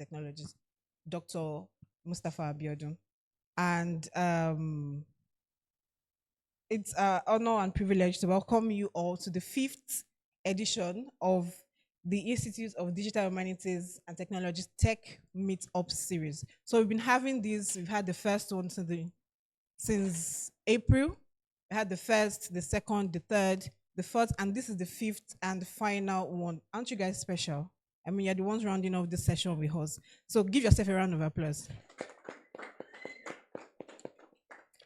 technologies, Dr. Mustafa Abiodun. And it's an honor and privilege to welcome you all to the fifth edition of the Institute of Digital Humanities and Technologies Tech Meetup series. So we've been having these, we've had the first one since April. We had the first, the second, the third, the fourth, and this is the fifth and the final one. Aren't you guys special? I mean, you're the ones rounding off this session with us. So give yourself a round of applause.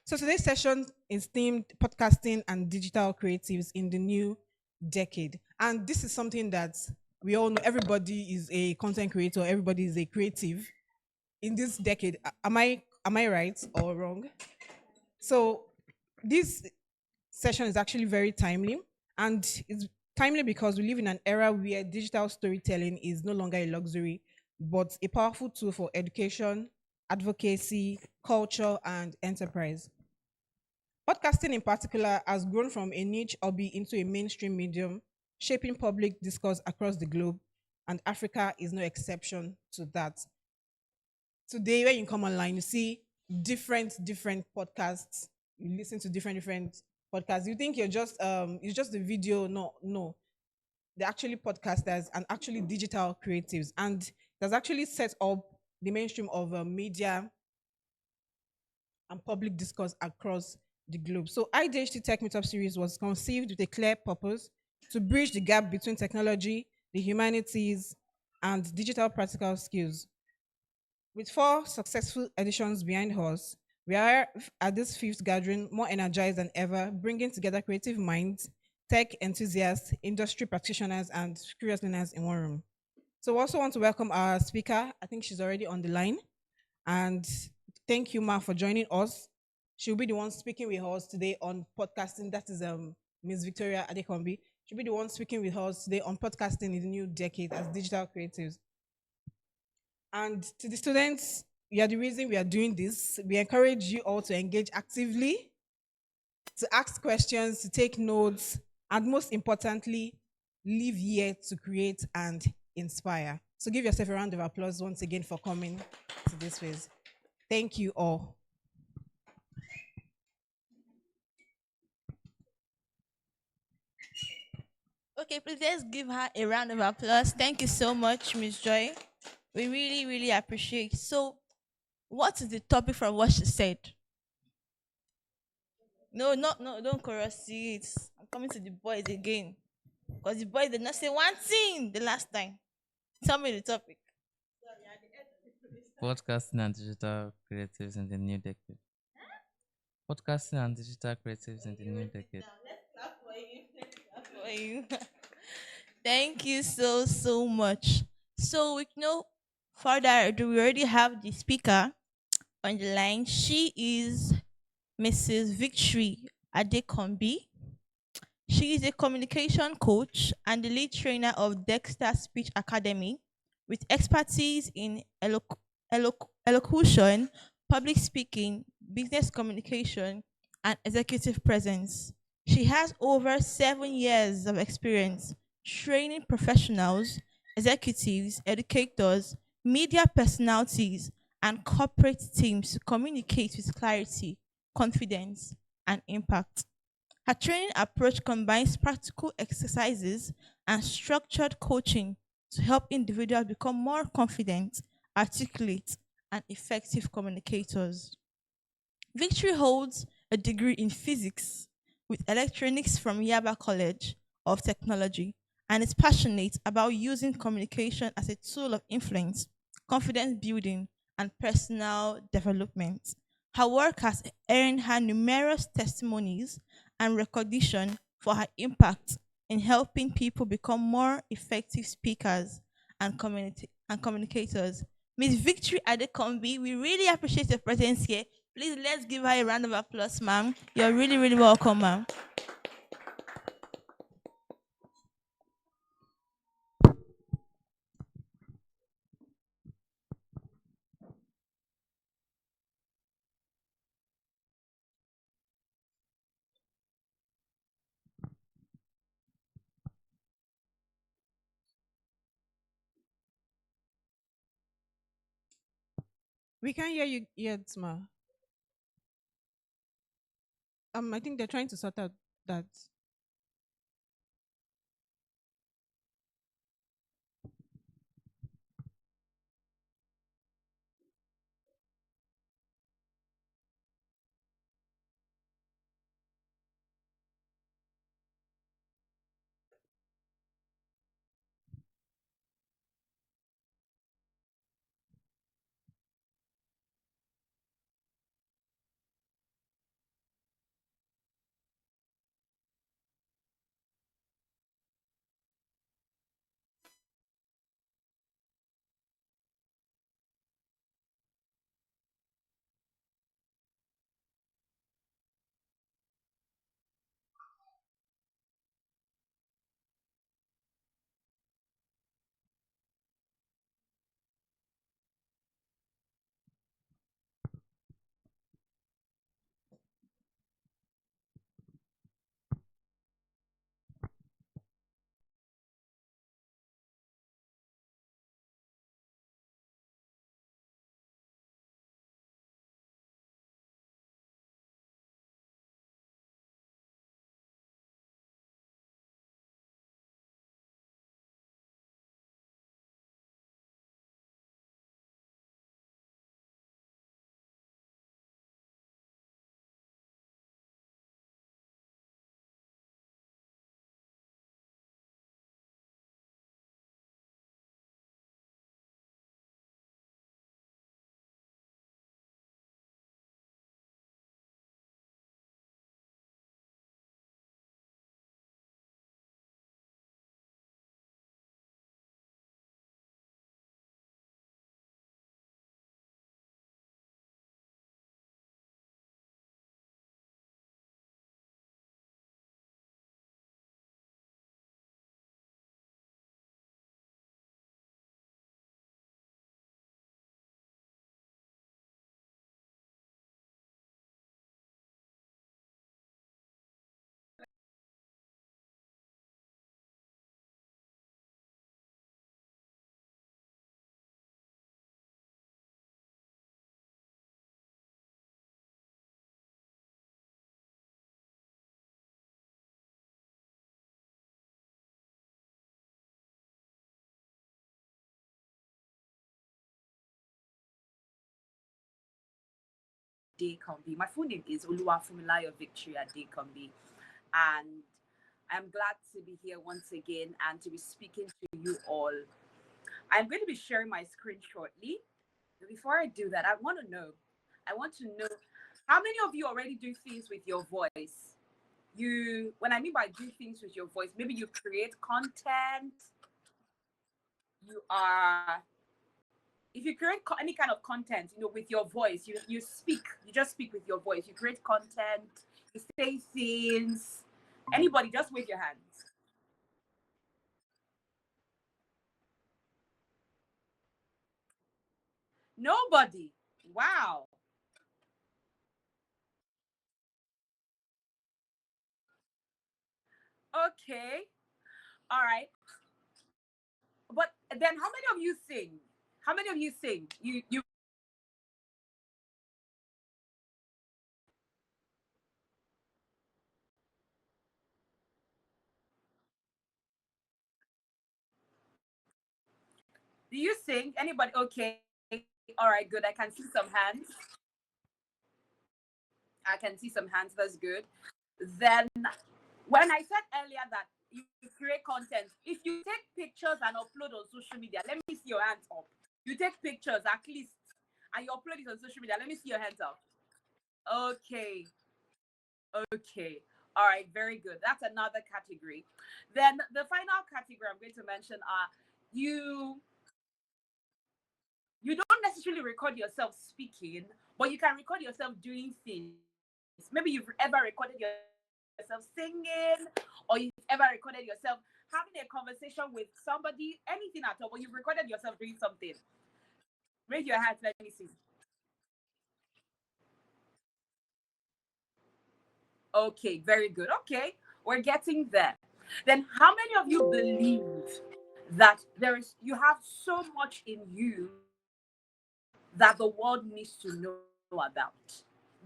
So today's session is themed podcasting and digital creatives in the new decade. And this is something that we all know everybody is a content creator, everybody is a creative in this decade. Am I right or wrong? So this session is actually very timely, and it's timely because we live in an era where digital storytelling is no longer a luxury, but a powerful tool for education, advocacy, culture, and enterprise. Podcasting in particular has grown from a niche hobby into a mainstream medium, shaping public discourse across the globe, and Africa is no exception to that. Today, when you come online, you see different podcasts. You listen to different podcasts. You think you're just it's just the video. No, no. They're actually podcasters and actually digital creatives. And that's actually set up the mainstream of media and public discourse across the globe. So IDHT Tech Meetup series was conceived with a clear purpose to bridge the gap between technology, the humanities, and digital practical skills. With four successful editions behind us, we are at this fifth gathering more energized than ever, bringing together creative minds, tech enthusiasts, industry practitioners, and curious learners in one room. So we also want to welcome our speaker. I think she's already on the line. And thank you, Ma, for joining us. She'll be the one speaking with us today on podcasting. That is Miss Victoria Adekanbi. She'll be the one speaking with us today on podcasting in the new decade as digital creatives. And to the students, you are the reason we are doing this. We encourage you all to engage actively, to ask questions, to take notes, and most importantly, live here to create and inspire. So give yourself a round of applause once again for coming to this phase. Thank you all. Okay, please let's give her a round of applause. Thank you so much, Miss Joy. We really appreciate. So, what is the topic from what she said? No, don't chorus it. I'm coming to the boys again. Because the boys did not say one thing the last time. Tell me the topic. Podcasting and digital creatives in the new decade. Podcasting and digital creatives in the new decade. Let's clap for you. Let's clap for you. Thank you so much. So with no further ado, we already have the speaker on the line. She is Mrs. Victory Adekanbi. She is a communication coach and the lead trainer of Dexter Speech Academy with expertise in elocution, public speaking, business communication, and executive presence. She has over 7 years of experience training professionals, executives, educators, media personalities, and corporate teams to communicate with clarity, confidence, and impact. Her training approach combines practical exercises and structured coaching to help individuals become more confident, articulate, and effective communicators. Victory holds a degree in physics with electronics from Yaba College of Technology and is passionate about using communication as a tool of influence, confidence building, and personal development. Her work has earned her numerous testimonies and recognition for her impact in helping people become more effective speakers and communicators. Miss Victory Adekombi, we really appreciate your presence here. Please let's give her a round of applause, ma'am. You're really welcome, ma'am. We can't hear you yet, ma. I think they're trying to sort out that. ADEKANMBI. My full name is Oluwafunmilayo Victory ADEKANMBI, and I'm glad to be here once again and to be speaking to you all. I'm going to be sharing my screen shortly. Before I do that, I want to know how many of you already do things with your voice? When I mean by do things with your voice, maybe you create content, you are if you create any kind of content, with your voice, you speak, you just speak with your voice. You create content, you say things. Anybody, just wave your hands. Nobody. Wow. Okay. All right. But then, how many of you sing? How many of you sing? You do you sing? Anybody? Okay. All right. Good. I can see some hands. I can see some hands. That's good. Then, when I said earlier that you create content, if you take pictures and upload on social media, let me see your hands up. You take pictures at least and you upload it on social media. Let me see your hands up. Okay. Okay. All right. Very good. That's another category. Then the final category I'm going to mention are you you don't necessarily record yourself speaking, but you can record yourself doing things. Maybe you've ever recorded yourself singing, or you've ever recorded yourself having a conversation with somebody, anything at all, but you've recorded yourself doing something. Raise your hands, let me see. Okay, very good. Okay, we're getting there. Then, how many of you believe that you have so much in you that the world needs to know about.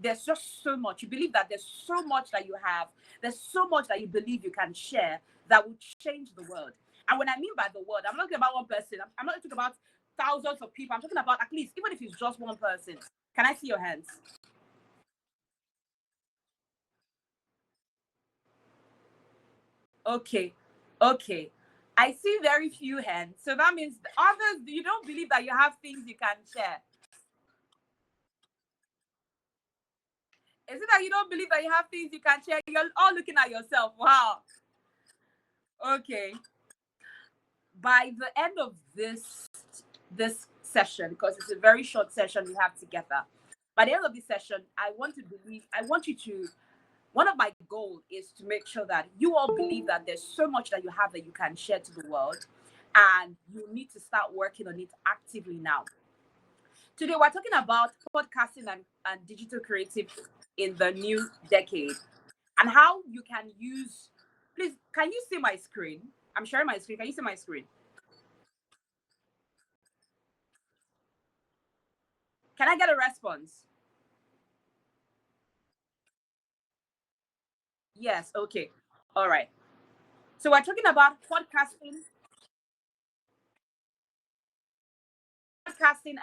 There's just so much. You believe that there's so much that you have, there's so much that you believe you can share that will change the world. And when I mean by the world, I'm not talking about one person. I'm not talking about thousands of people. I'm talking about at least, even if it's just one person. Can I see your hands? Okay. Okay. I see very few hands. So that means the others, you don't believe that you have things you can share. Is it that you don't believe that you have things you can share? You're all looking at yourself. Wow. Okay. By the end of this session, because it's a very short session we have together, by the end of this session, I want you to, one of my goals is to make sure that you all believe that there's so much that you have that you can share to the world, and you need to start working on it actively now. Today, we're talking about podcasting and digital creative in the new decade, and how you can use, please, can you see my screen? I'm sharing my screen. Can you see my screen? Can I get a response? Yes, okay. All right. So we're talking about podcasting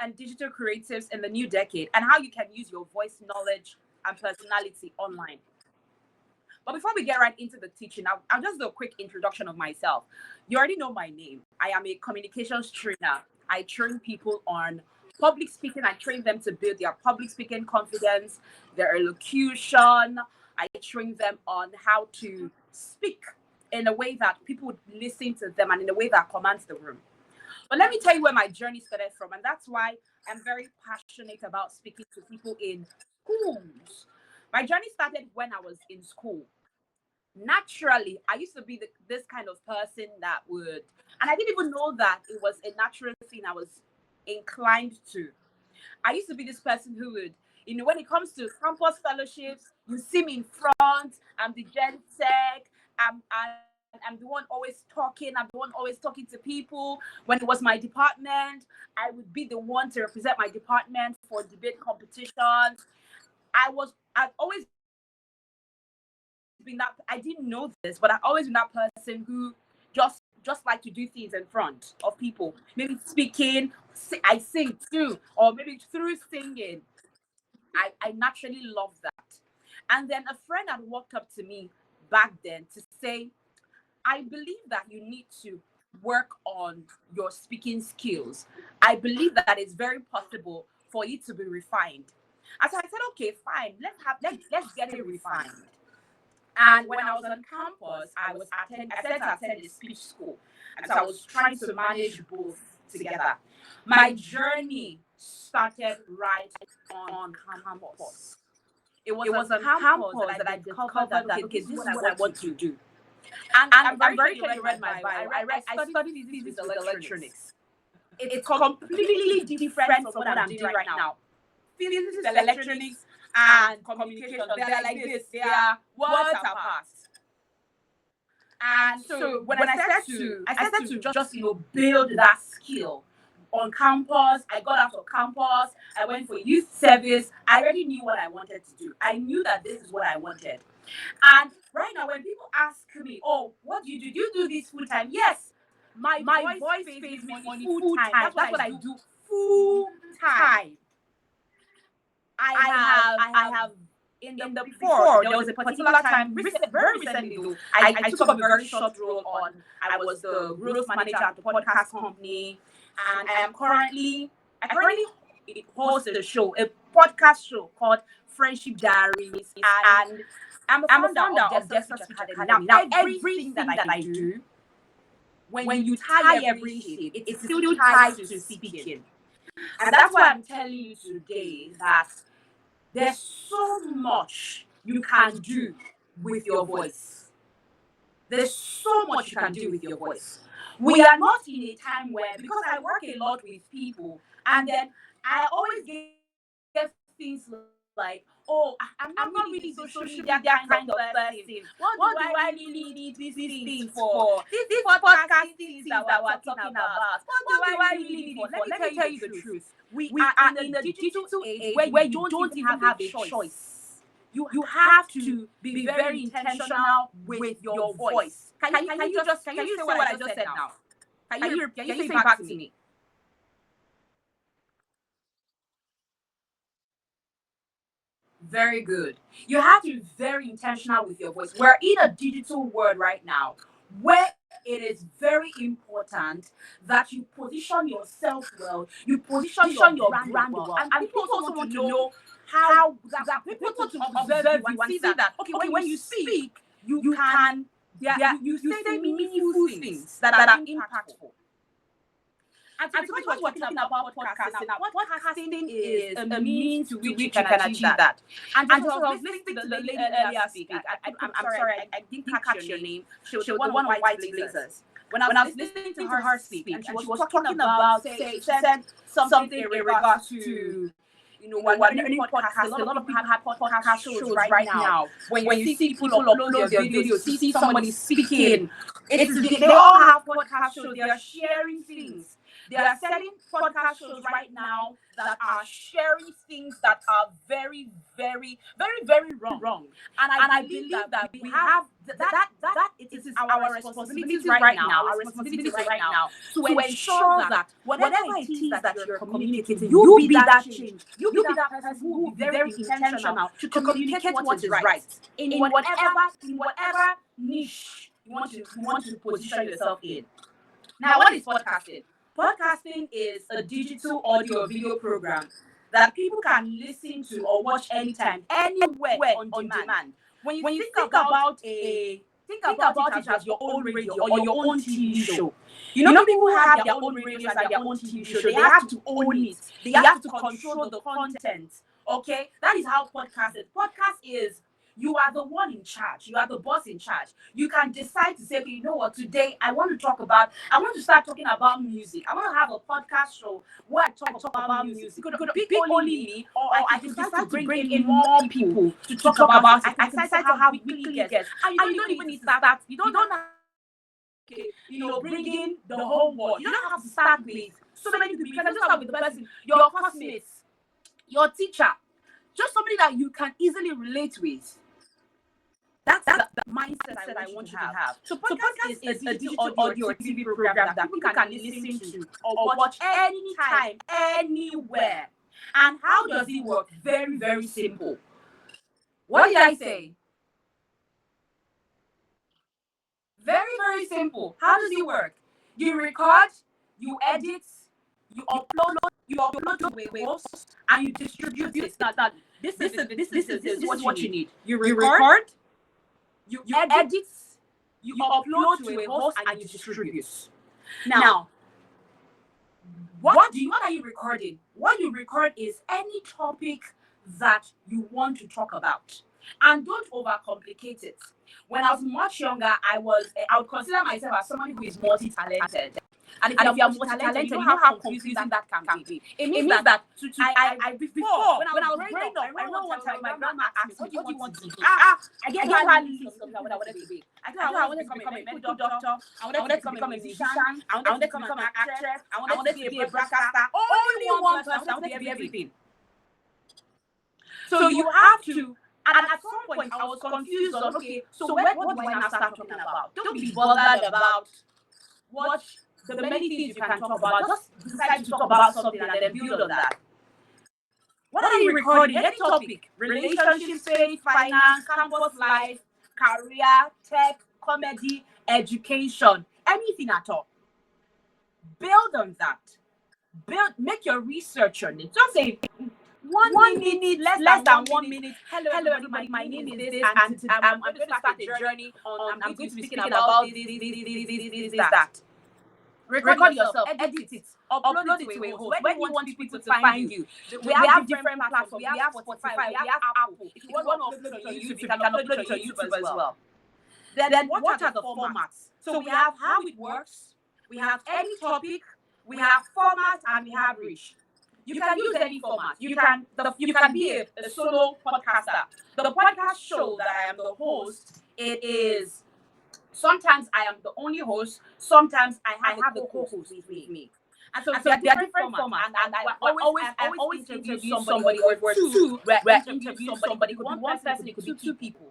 and digital creatives in the new decade, and how you can use your voice, knowledge, and personality online. But before we get right into the teaching, I'll just do a quick introduction of myself. You already know my name. I am a communications trainer. I train people on public speaking. I train them to build their public speaking confidence, their elocution. I train them on how to speak in a way that people would listen to them and in a way that commands the room. But let me tell you where my journey started from. And that's why I'm very passionate about speaking to people in schools. My journey started when I was in school. Naturally, I used to be this kind of person that would, and I didn't even know that it was a natural thing I was inclined to. I used to be this person who would, when it comes to campus fellowships, you see me in front, I'm the gen tech, I'm the one always talking, I'm the one always talking to people. When it was my department, I would be the one to represent my department for debate competitions. I've always been that, I didn't know this, but I've always been that person who just like to do things in front of people. Maybe speaking, I sing too, or maybe through singing. I naturally love that. And then a friend had walked up to me back then to say, I believe that you need to work on your speaking skills. I believe that it's very possible for you to be refined. And so I said, okay, fine, let's get it refined. And when I was on campus, I said to attend a speech school. And so I was trying to manage both together. My journey started right on campus. It was on campus that I discovered that, okay, this is what I want to do. And I'm very sure you read my bio. I studied physics with electronics. It's completely different from what I'm doing right now. Physics, electronics, and communication, they're like this. They are worlds apart. And so when I started to just build that skill on campus, I got out of campus, I went for youth service. I already knew what I wanted to do. I knew that this is what I wanted. And right now, when people ask me, "Oh, what do you do? Do you do this full time?" Yes, my voice pays me money full time. That's what I do full time. I have in the before there was a particular time, very recently though, I took up a very short role on. I was the growth manager at the podcast company, and I currently host a podcast show called Friendship Diaries, and I'm a founder of Dexter Communication. Now everything that I do, when you tie everything, it still ties to speaking, and that's why I'm telling you today that there's so much you can do with your voice. There's so much you can do with your voice. We are not in a time where, because I work a lot with people, and then I always get things like, oh, I'm not really the social media kind of person. What do I really need these things for? These podcasting things that we're talking about. What do I really need it for? Let me tell you the truth. We are in a digital age where you don't even have a choice. You have to be very intentional with your voice. Can you say what I just said now? Can you say it back to me? Very good. You have to be very intentional with your voice. We're in a digital world right now where it is very important that you position yourself well, you position your brand well, and people also want to know how that people want to observe you and see that okay, when you speak, you can you say meaningful things that are impactful. And so because we're talking about podcasting is a means to which you can achieve that. And so I was listening to the lady earlier speak. I'm sorry, I didn't catch your name. She was one of white blazers. When I was listening to her speak, and she was talking about, she said something in regards to, when any podcast, a lot of people have podcast shows right now. When you see people upload their videos, you see somebody speaking, they all have podcast shows. They are sharing things. There are certain podcast shows right now that are sharing things that are very, very, very, very wrong. And I believe that we have that it is our responsibilities right now. Our responsibilities right now to ensure that whatever it is that you're communicating, you be that change. You be that person who will be very intentional to communicate what is right in whatever niche you want to position yourself in. Now, what is podcasting? Podcasting is a digital audio video program that people can listen to or watch anytime, anywhere on demand. When you think about it as your own radio or your own TV show. People have their own radios and their own TV show. They have to own it. They have to control the content. Okay? That is how podcast is. Podcast is you are the one in charge. You are the boss in charge. You can decide to say, okay, you know what, today I want to start talking about music. I want to have a podcast show where I talk about music. It could be only me, or I decide to bring in more people to talk about it. I decide to have weekly guests. And you don't even need to start. You don't have bring in the whole world. You don't have to start with so many people. You can just start with the person, your classmates, your teacher, just somebody that you can easily relate with. That's the mindset I want you to have. So podcast is a digital audio or TV program that people can listen to or watch anytime, anywhere. And how does it work? Very, very simple. What did I say? Very, very simple. How does it work? You record, you edit, you upload to a host, and you distribute it. Now, this is what you need. You record, you edit, you upload to a host, and you distribute. Now, what are you recording? What you record is any topic that you want to talk about. And don't overcomplicate it. When I was much younger, I would consider myself as someone who is multi-talented. And if you are multi-talented, you know how confusing that can be. It means that before, when I was growing up, I remember one time my grandma asked me, what do you want to be? I gave her a list of what I wanted to be. I told her I wanted to become a medical doctor, I wanted to become a musician, I wanted to become an actress, I wanted to be a broadcaster. Only one person wanted to be everything. So you have to. And at some point, I was confused on, okay, so what do I now start talking about? Don't be bothered about what the many things you can talk about. Just decide to talk about something and then build on that. What are you recording? Any topic. Relationships, faith, finance, campus life, career, tech, comedy, education, anything at all. Build on that. Make your research on it. Just say, one minute, less than 1 minute. Hello everybody, my name is this, and I'm going to start a journey on, I'm going to be speaking about this, that. Record yourself, edit it, upload it to a host. Where do you want people to find you? We have different platforms. We have Spotify, we have Apple. If you want to upload it on YouTube, you can upload it on YouTube as well. Then what are the formats? So we have how it works, we have any topic, we have format, and we have reach. you can use any format. You can be a solo podcaster. The podcast show that I am the host, it is sometimes I am the only host, sometimes I have the co-host with me. And so there are different formats, and I always interview somebody or two where interview somebody. It could be one person, it could be two people.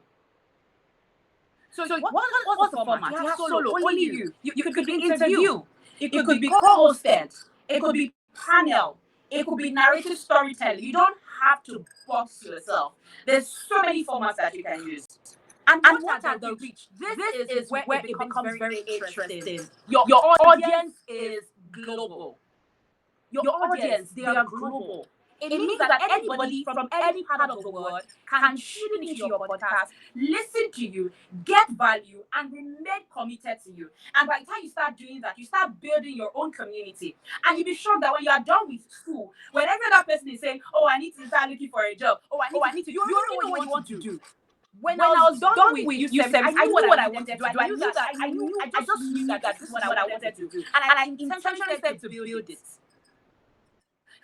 So what's the format? You have solo, only you. You could be interview. It could be co-hosted. It could be panel. It could be narrative storytelling. You don't have to box yourself. There's so many formats that you can use. And what are the reach? This is where it becomes very interesting. Your audience is global. Your audience, they are global. It means that anybody from any part of the world can tune into your podcast, listen to you, get value, and remain committed to you. And by the time you start doing that, you start building your own community. And you'll be shocked that when you are done with school, when every other person is saying, oh, I need to start looking for a job, I need to, you already know what you want to do. When I was done with you, I knew what I wanted to do. I just knew that this is what I wanted to do. And I intentionally said to build it.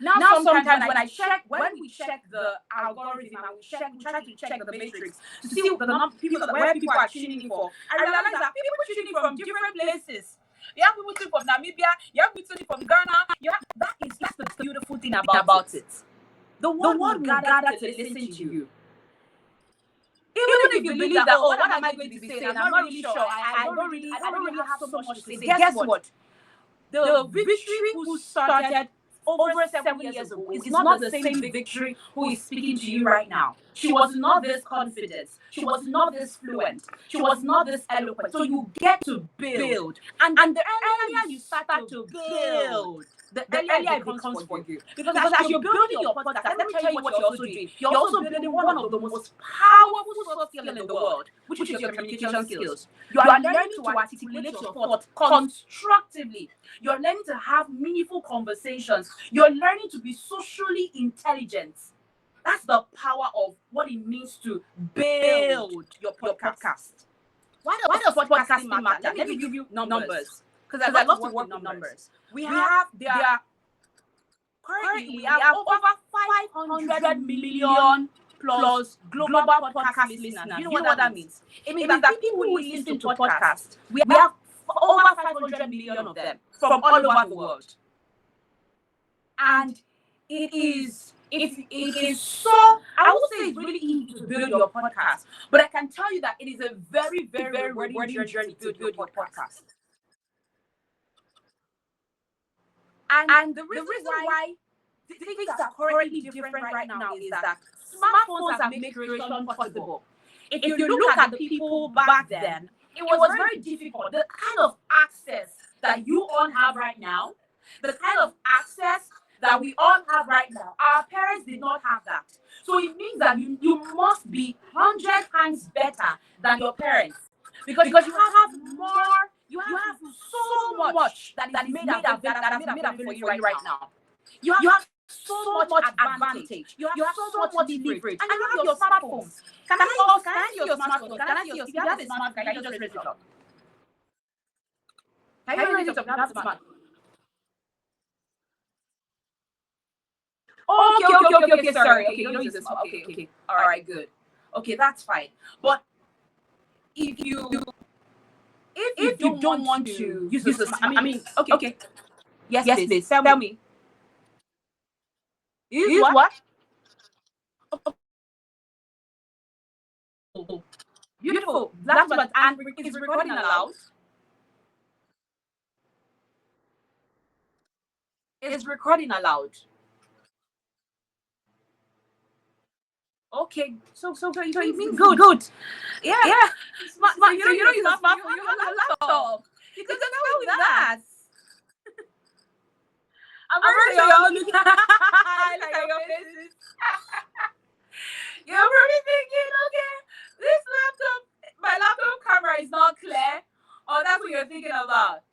Now sometimes when we check the algorithm and we try to check the matrix to see where people are tuning in for, I realize that people are tuning from different places. You have people tuning from Namibia, you have people tuning from Ghana. That's the beautiful thing about it. The world will gather to listen to you. Even if you believe that, what am I going to be saying? I'm not really sure. I don't really have so much to say. Guess what? The Victory who started over 7 years ago is not the same Victory who is speaking to you right now. She was not this confident. She was not this fluent. She was not this eloquent. So you get to build. And the earlier you start to build, the earlier it becomes for you. Because as you're building your podcast, let me tell you what you're also doing. You're also building one of the most powerful soft skills in the world, which is your communication skills. You are learning to articulate your thoughts constructively. You're learning to have meaningful conversations. You're learning to be socially intelligent. That's the power of what it means to build your podcast. Why does podcasting matter? Let me give you numbers. Because I love to work with numbers. Currently we have over 500 million plus global podcast listeners. You know what that means? It means that people who listen to podcasts, we have over 500 million of them from all over the world. And it is so, I would say it's really easy to build your podcast, but I can tell you that it is a very, very, very rewarding journey to build your podcast. And the reason why things are currently different right now is that smartphones have made creation possible. If you look at the people back then, it was very difficult. The kind of access that you all have right now, the kind of access that we all have right now, our parents did not have that. So it means that you must be 100 times better than your parents. Because you have more, you have so much that is made available for you right now. You have so much advantage. You have so much leverage. And you have your smartphones. Can I see your smartphone? Can I see your, if you have a smartphone, can you just raise it up? Can you raise it up? You have a smartphone. Okay, sorry. Okay, you don't use this one. Okay. All right, good. Okay, that's fine. But if you don't want to use this, I mean, okay. Yes, please. Tell me. Use what? Oh, beautiful. That's what. And is recording allowed? Is recording allowed? Okay, so you mean good. Yeah. Smart. You don't use a smartphone, you have a laptop. You can go with that. I'm very sure you're looking at your faces. You're probably thinking, okay, my laptop camera is not clear. Oh, that's what you're thinking about.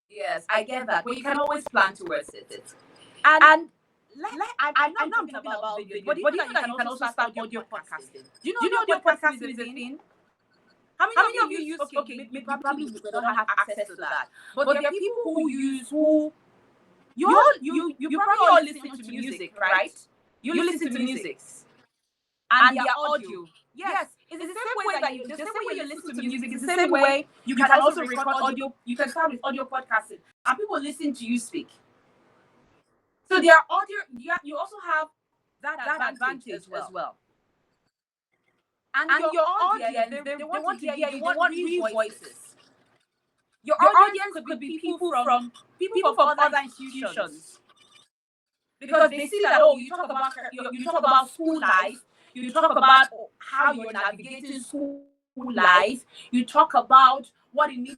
Yes, I get that. But you can always plan towards it. And I'm not talking about video, but you know that you can also start audio podcasting. Do you know audio podcasting is a thing? How many of you use? Okay, maybe probably we don't have access to that. But there are people who you probably all listen to music, right? You listen to music and their audio. Yes, it's the same way that the same way you listen to music. It's the same way you can also record audio. You can start with audio podcasting, and people listen to you speak. So their audio, you also have that advantage as well. And your audience, they want to hear you. They want real voices. Your audience could be people from other institutions, because they see that, oh, you talk about school life, you talk about how you're navigating school life, you talk about what it means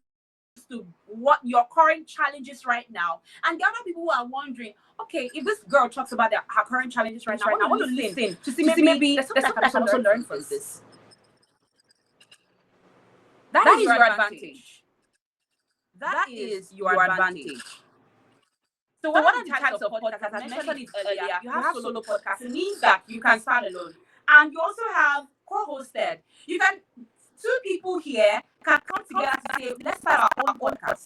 to what your current challenges right now, and the other people who are wondering, okay, if this girl talks about her current challenges right now, I want to listen to see maybe there's something I can also learn from this. That is your advantage. That is your advantage. So one of the types of podcasts, I mentioned it earlier, you have solo podcasts. It means that you can start alone. And you also have co-hosted. You can, two people here can come together and say, let's start our own podcast.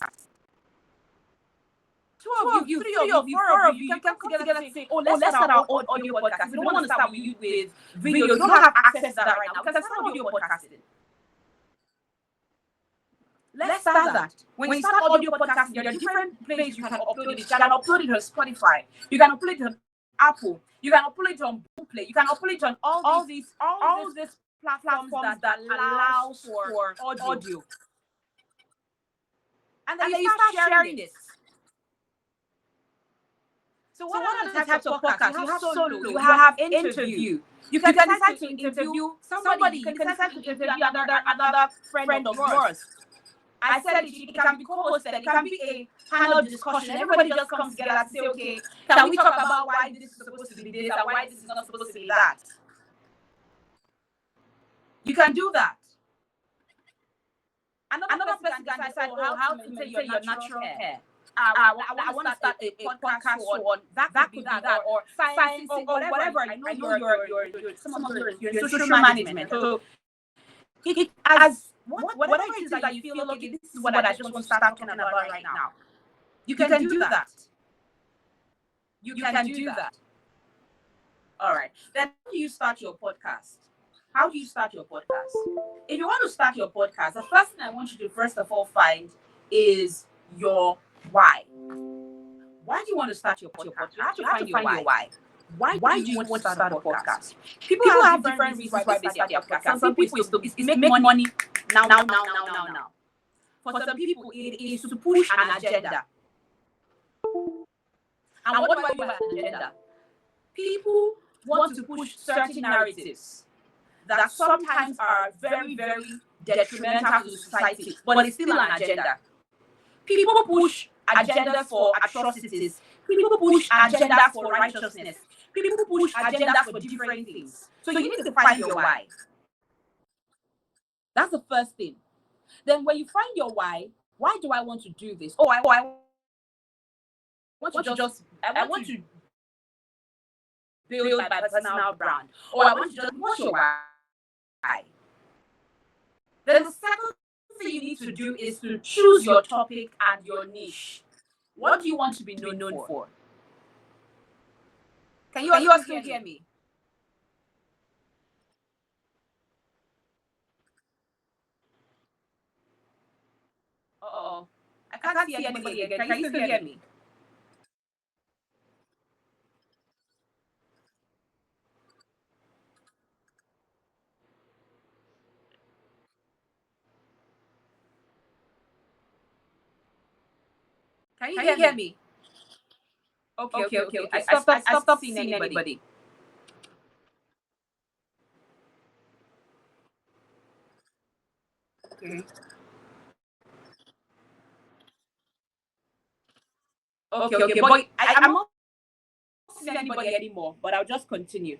Two of you, three of you, four of you can come together and say, oh, let's start our own audio podcast. If you don't want to start with video, you don't have access to that right now, because start audio podcasting. Let's start that. When you start audio podcasting, there are different places you can upload it. You can upload it on Spotify. You can upload it on Apple. You can upload it on Boomplay. You can upload it on all these platforms that allows for audio. And then you start sharing it. So what are the types of podcasts? You have solo, you have interview. You can decide to interview somebody. You can decide to interview another friend of yours. I said it can be co-hosted, it can be a panel discussion. Everybody just comes together and say, okay, can we talk about why this is supposed to be this and why this is not supposed to be that? You can do that. Another person can decide how to maintain your natural hair. I want to start a podcast on that could be that, or science or whatever. I know your social management. So it as whatever it is that you feel, okay, this is what I just want to start talking about right now. You can do that. You can do that. All right. Then how do you start your podcast? How do you start your podcast? If you want to start your podcast, the first thing I want you to first of all find is your why. Why do you want to start your podcast? You have to find your why. Why do you want to start a podcast? People have different reasons why they start their podcast. Some people it's to make money now. For some people, it is to push an agenda. And what do I mean by an agenda? People want to push certain narratives that sometimes are very, very detrimental to society, but it's still an agenda. People push agenda for atrocities. People push agenda for righteousness. People push agenda for different things. So you need to find your why. That's the first thing. Then when you find your why do I want to do this? I want to build my personal brand. Or I want to just, what's your why? Then the second thing you need to do is to choose your topic and your niche. What do you want to be known for? Can you also hear me? Uh-oh. I can't see anybody again. Can you still hear me? Can you hear me? Okay. I stopped seeing anybody. Okay. But I'm not seeing anybody anymore, but I'll just continue.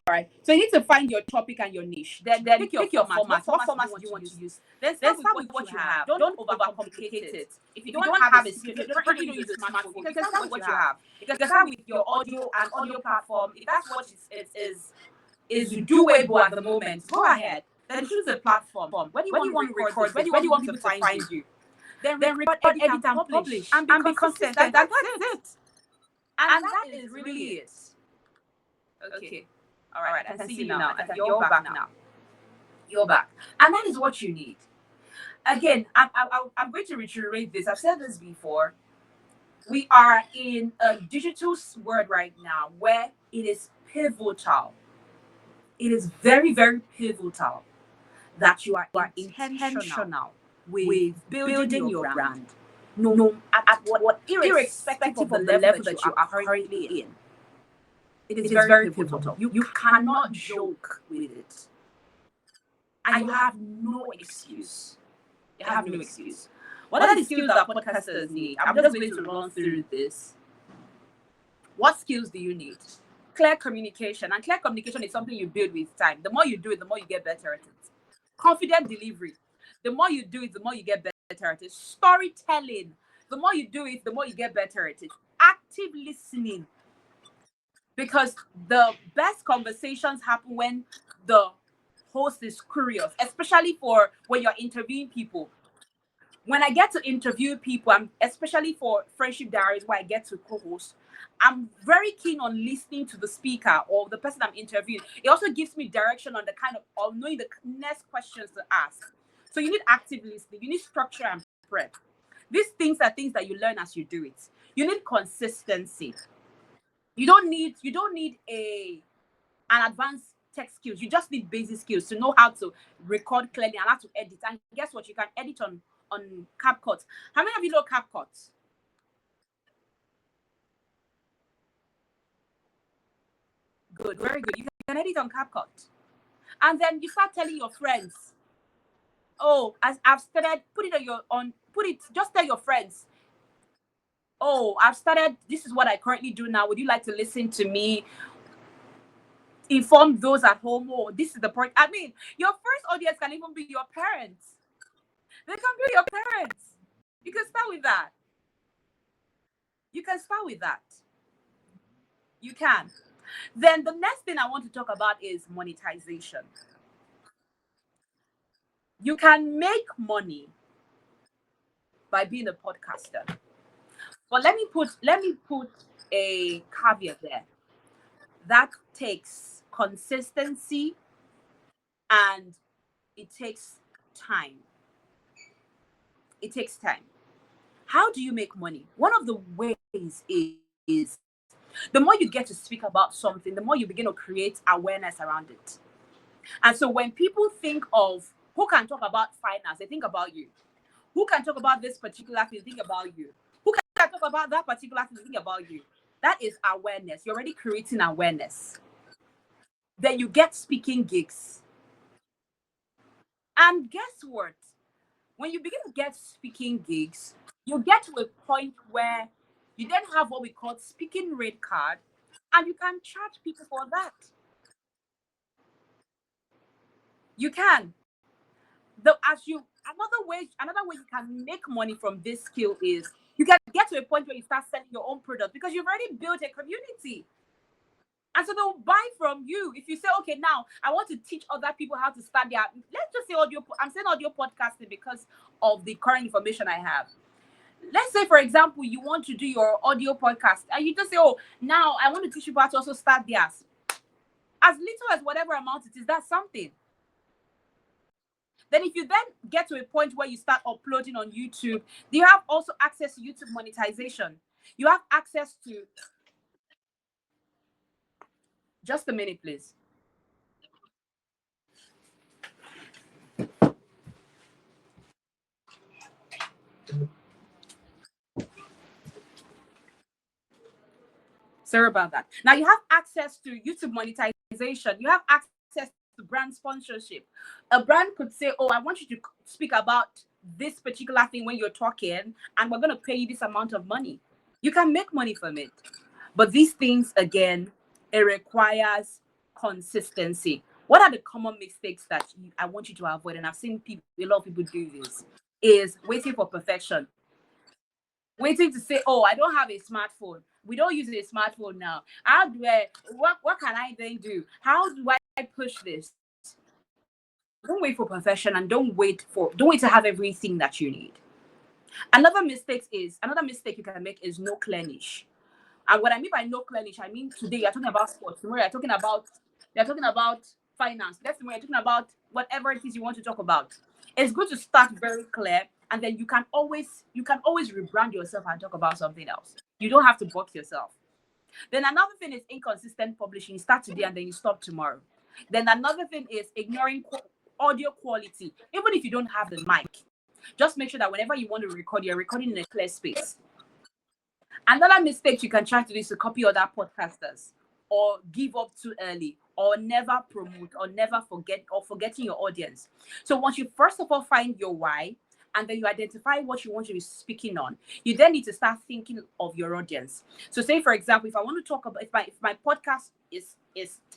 All right. So you need to find your topic and your niche. Then pick your format. What format do you want to use? Then start with what you have. Don't overcomplicate it. If you don't have a script, don't use a smartphone. You can start with what you have. You can start with your audio and audio platform. If that's what is doable at the moment, go ahead. Then choose a platform. Where do you want to record? Where do you want people to find you? then record, edit, and publish, and be consistent. And that's it. And that is really it. Okay. All right. I can see you now. You're back now. You're back. And that is what you need. Again, I'm going to reiterate this. I've said this before. We are in a digital world right now where it is pivotal. It is very, very pivotal that you are intentional with building your brand. No, at what irrespective of the level that you are currently in. It is very pivotal. You cannot joke with it. And you have no excuse. You have no excuse. What are the skills that podcasters need? I'm just going to run through this. What skills do you need? Clear communication. And clear communication is something you build with time. The more you do it, the more you get better at it. Confident delivery. The more you do it, the more you get better at it. Storytelling. The more you do it, the more you get better at it. Active listening. Because the best conversations happen when the host is curious, especially for when you're interviewing people. When I get to interview people, especially for Friendship Diaries, where I get to co-host, I'm very keen on listening to the speaker or the person I'm interviewing. It also gives me direction on the of knowing the next questions to ask. So you need active listening, you need structure and prep. These things are things that you learn as you do it. You need consistency. You don't need an advanced tech skills. You just need basic skills to know how to record clearly and how to edit. And guess what? You can edit on CapCut. How many of you know CapCut? Good, very good. You can edit on CapCut. And then you start telling your friends, oh, as I've started, just tell your friends, oh, I've started, this is what I currently do now. Would you like to listen to me? Inform those at home. Oh, this is the point. I mean, your first audience can even be your parents. They can be your parents. You can start with that. You can. Then the next thing I want to talk about is monetization. You can make money by being a podcaster. But let me put a caveat there. That takes consistency and it takes time. It takes time. How do you make money? One of the ways is the more you get to speak about something, the more you begin to create awareness around it. And so when people think of who can talk about finance, they think about you. Who can talk about this particular thing, think about you. Who can talk about that particular thing, think about you. That is awareness. You're already creating awareness. Then you get speaking gigs. And guess what? When you begin to get speaking gigs, you get to a point where you then have what we call speaking rate card, and you can charge people for that. You can. Another way you can make money from this skill is you can get to a point where you start selling your own product because you've already built a community. And so they'll buy from you. If you say, okay, now I want to teach other people how to start their, let's just say I'm saying audio podcasting because of the current information I have. Let's say, for example, you want to do your audio podcast and you just say, oh, now I want to teach people how to also start theirs. As little as whatever amount it is, that's something. Then if you then get to a point where you start uploading on YouTube, you have also access to YouTube monetization. You have access to... Just a minute, please. Sorry about that. Now you have access to YouTube monetization. You have access to brand sponsorship. A brand could say, oh, I want you to speak about this particular thing when you're talking, and we're going to pay you this amount of money. You can make money from it. But these things, again, it requires consistency. What are the common mistakes that I want you to avoid? And I've seen a lot of people do this, is waiting for perfection. Waiting to say, oh, I don't have a smartphone. We don't use a smartphone now. What can I then do? How do I push this? Don't wait for perfection and don't wait to have everything that you need. Another mistake you can make is no clear niche. And what I mean by no clear niche, I mean today you're talking about sports, tomorrow you're talking about finance, next tomorrow you're talking about whatever it is you want to talk about. It's good to start very clear, and then you can always rebrand yourself and talk about something else. You don't have to box yourself. Then another thing is inconsistent publishing. You start today and then you stop tomorrow. Then another thing is ignoring audio quality. Even if you don't have the mic, just make sure that whenever you want to record, you're recording in a clear space. Another mistake you can try to do is to copy other podcasters, or give up too early, or never promote, or never forgetting your audience. So once you first of all find your why, and then you identify what you want to be speaking on, you then need to start thinking of your audience. So say, for example, if I want to talk about, if my podcast is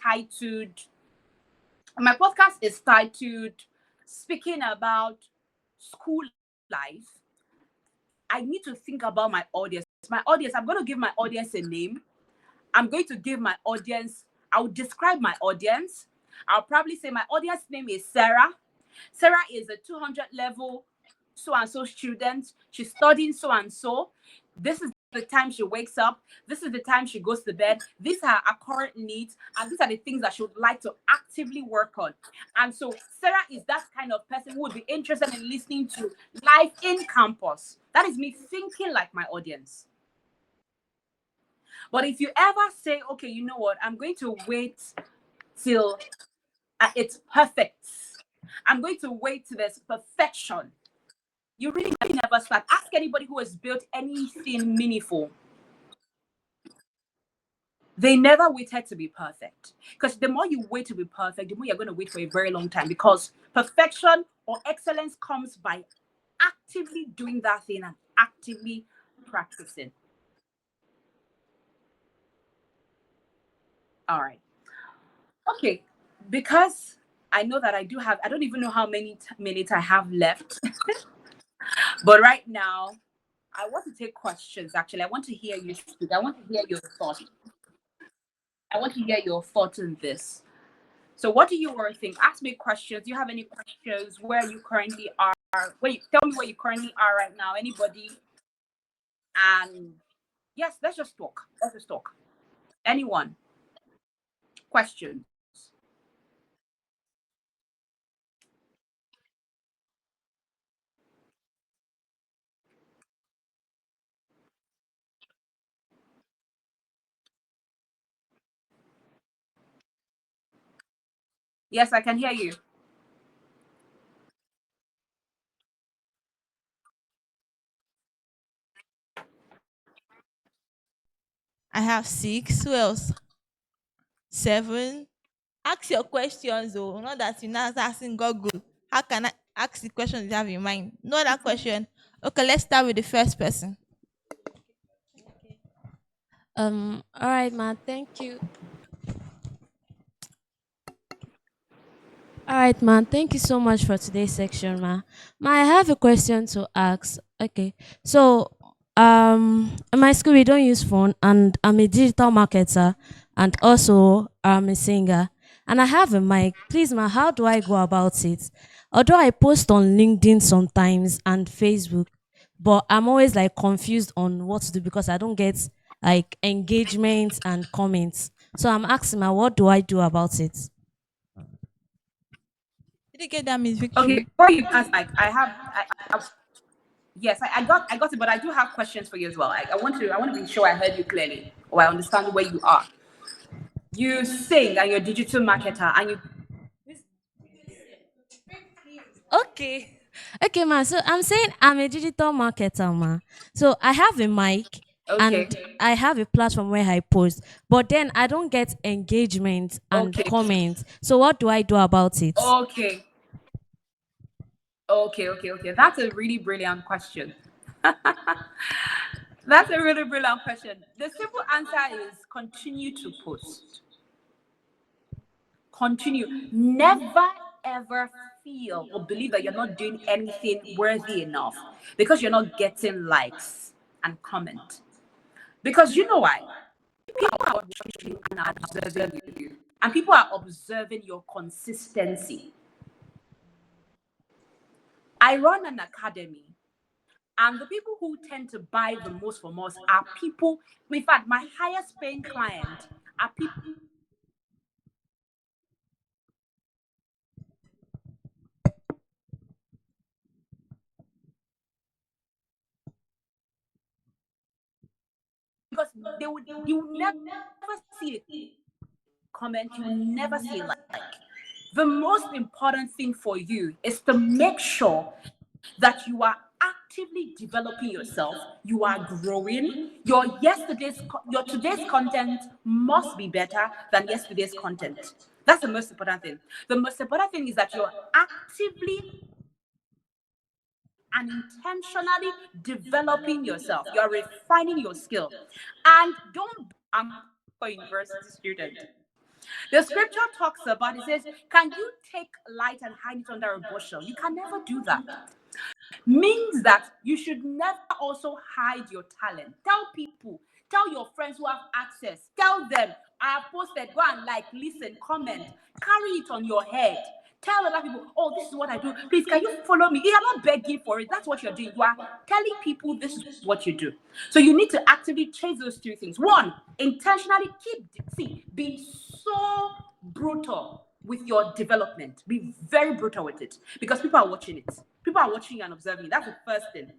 titled, speaking about school life, I need to think about my audience. I'm going to give my audience a name. I'm going to give my audience, I'll describe my audience. I'll probably say my audience name is Sarah. Sarah is a 200 level so-and-so student. She's studying so-and-so. This is the time she wakes up. This is the time she goes to bed. These are her current needs. And these are the things that she would like to actively work on. And so Sarah is that kind of person who would be interested in listening to Life in Campus. That is me thinking like my audience. But if you ever say, okay, you know what, I'm going to wait till it's perfect. I'm going to wait till there's perfection. You really never start. Ask anybody who has built anything meaningful. They never waited to be perfect. Because the more you wait to be perfect, the more you're going to wait for a very long time. Because perfection or excellence comes by actively doing that thing and actively practicing. All right. Okay. Because I know that I don't even know how many minutes I have left. But right now, I want to take questions. Actually, I want to hear you speak. I want to hear your thoughts. I want to hear your thoughts on this. So, what do you all think? Ask me questions. Do you have any questions? Where you currently are? Tell me where you currently are right now. Anybody? And yes, let's just talk. Anyone? Questions? Yes, I can hear you. I have 6. Who else? 7. Ask your questions, though. Not that you now start asking Google. How can I ask the questions you have in mind? No that question. Okay, let's start with the first person. All right, ma. Thank you. All right, man. Thank you so much for today's section, ma. Ma, I have a question to ask. Okay. So, in my school we don't use phone, and I'm a digital marketer, and also I'm a singer, and I have a mic. Please, ma, how do I go about it? Although I post on LinkedIn sometimes and Facebook, but I'm always like confused on what to do because I don't get like engagement and comments. So I'm asking, ma, what do I do about it? Did you get that, Miss Okay, Victory? before you ask, like yes, I got it, but I do have questions for you as well. I want to be sure I heard you clearly, or I understand where you are. You sing and you're a digital marketer, and you Okay. Okay, ma. So I'm saying I'm a digital marketer, ma. So I have a mic okay, and I have a platform where I post, but then I don't get engagement and okay, comments. So what do I do about it? okay, okay. That's a really brilliant question. That's a really brilliant question. The simple answer is continue to post. Continue. Never ever feel or believe that you're not doing anything worthy enough because you're not getting likes and comment. Because you know why? People are watching and are observing you, and people are observing your consistency. I run an academy, And the people who tend to buy the most from us are people, in fact, my highest paying client are people because you will never see a comment, you will never see a like. The most important thing for you is to make sure that you are actively developing yourself, you are growing. Your today's content must be better than yesterday's content. That's the most important thing. The most important thing is that you're actively and intentionally developing yourself. You're refining your skill. And don't I'm a university student. The scripture talks about, it says, can you take light and hide it under a bushel? You can never do that. Means that you should never also hide your talent. Tell people, tell your friends who have access, tell them, I have posted, go and like, listen, comment, carry it on your head. Tell other people, oh, this is what I do. Please, can you follow me? You are not begging for it. That's what you're doing. You are telling people this is what you do. So you need to actively chase those two things. One, intentionally be so brutal with your development. Be very brutal with it because people are watching it. People are watching you and observing you. That's the first thing.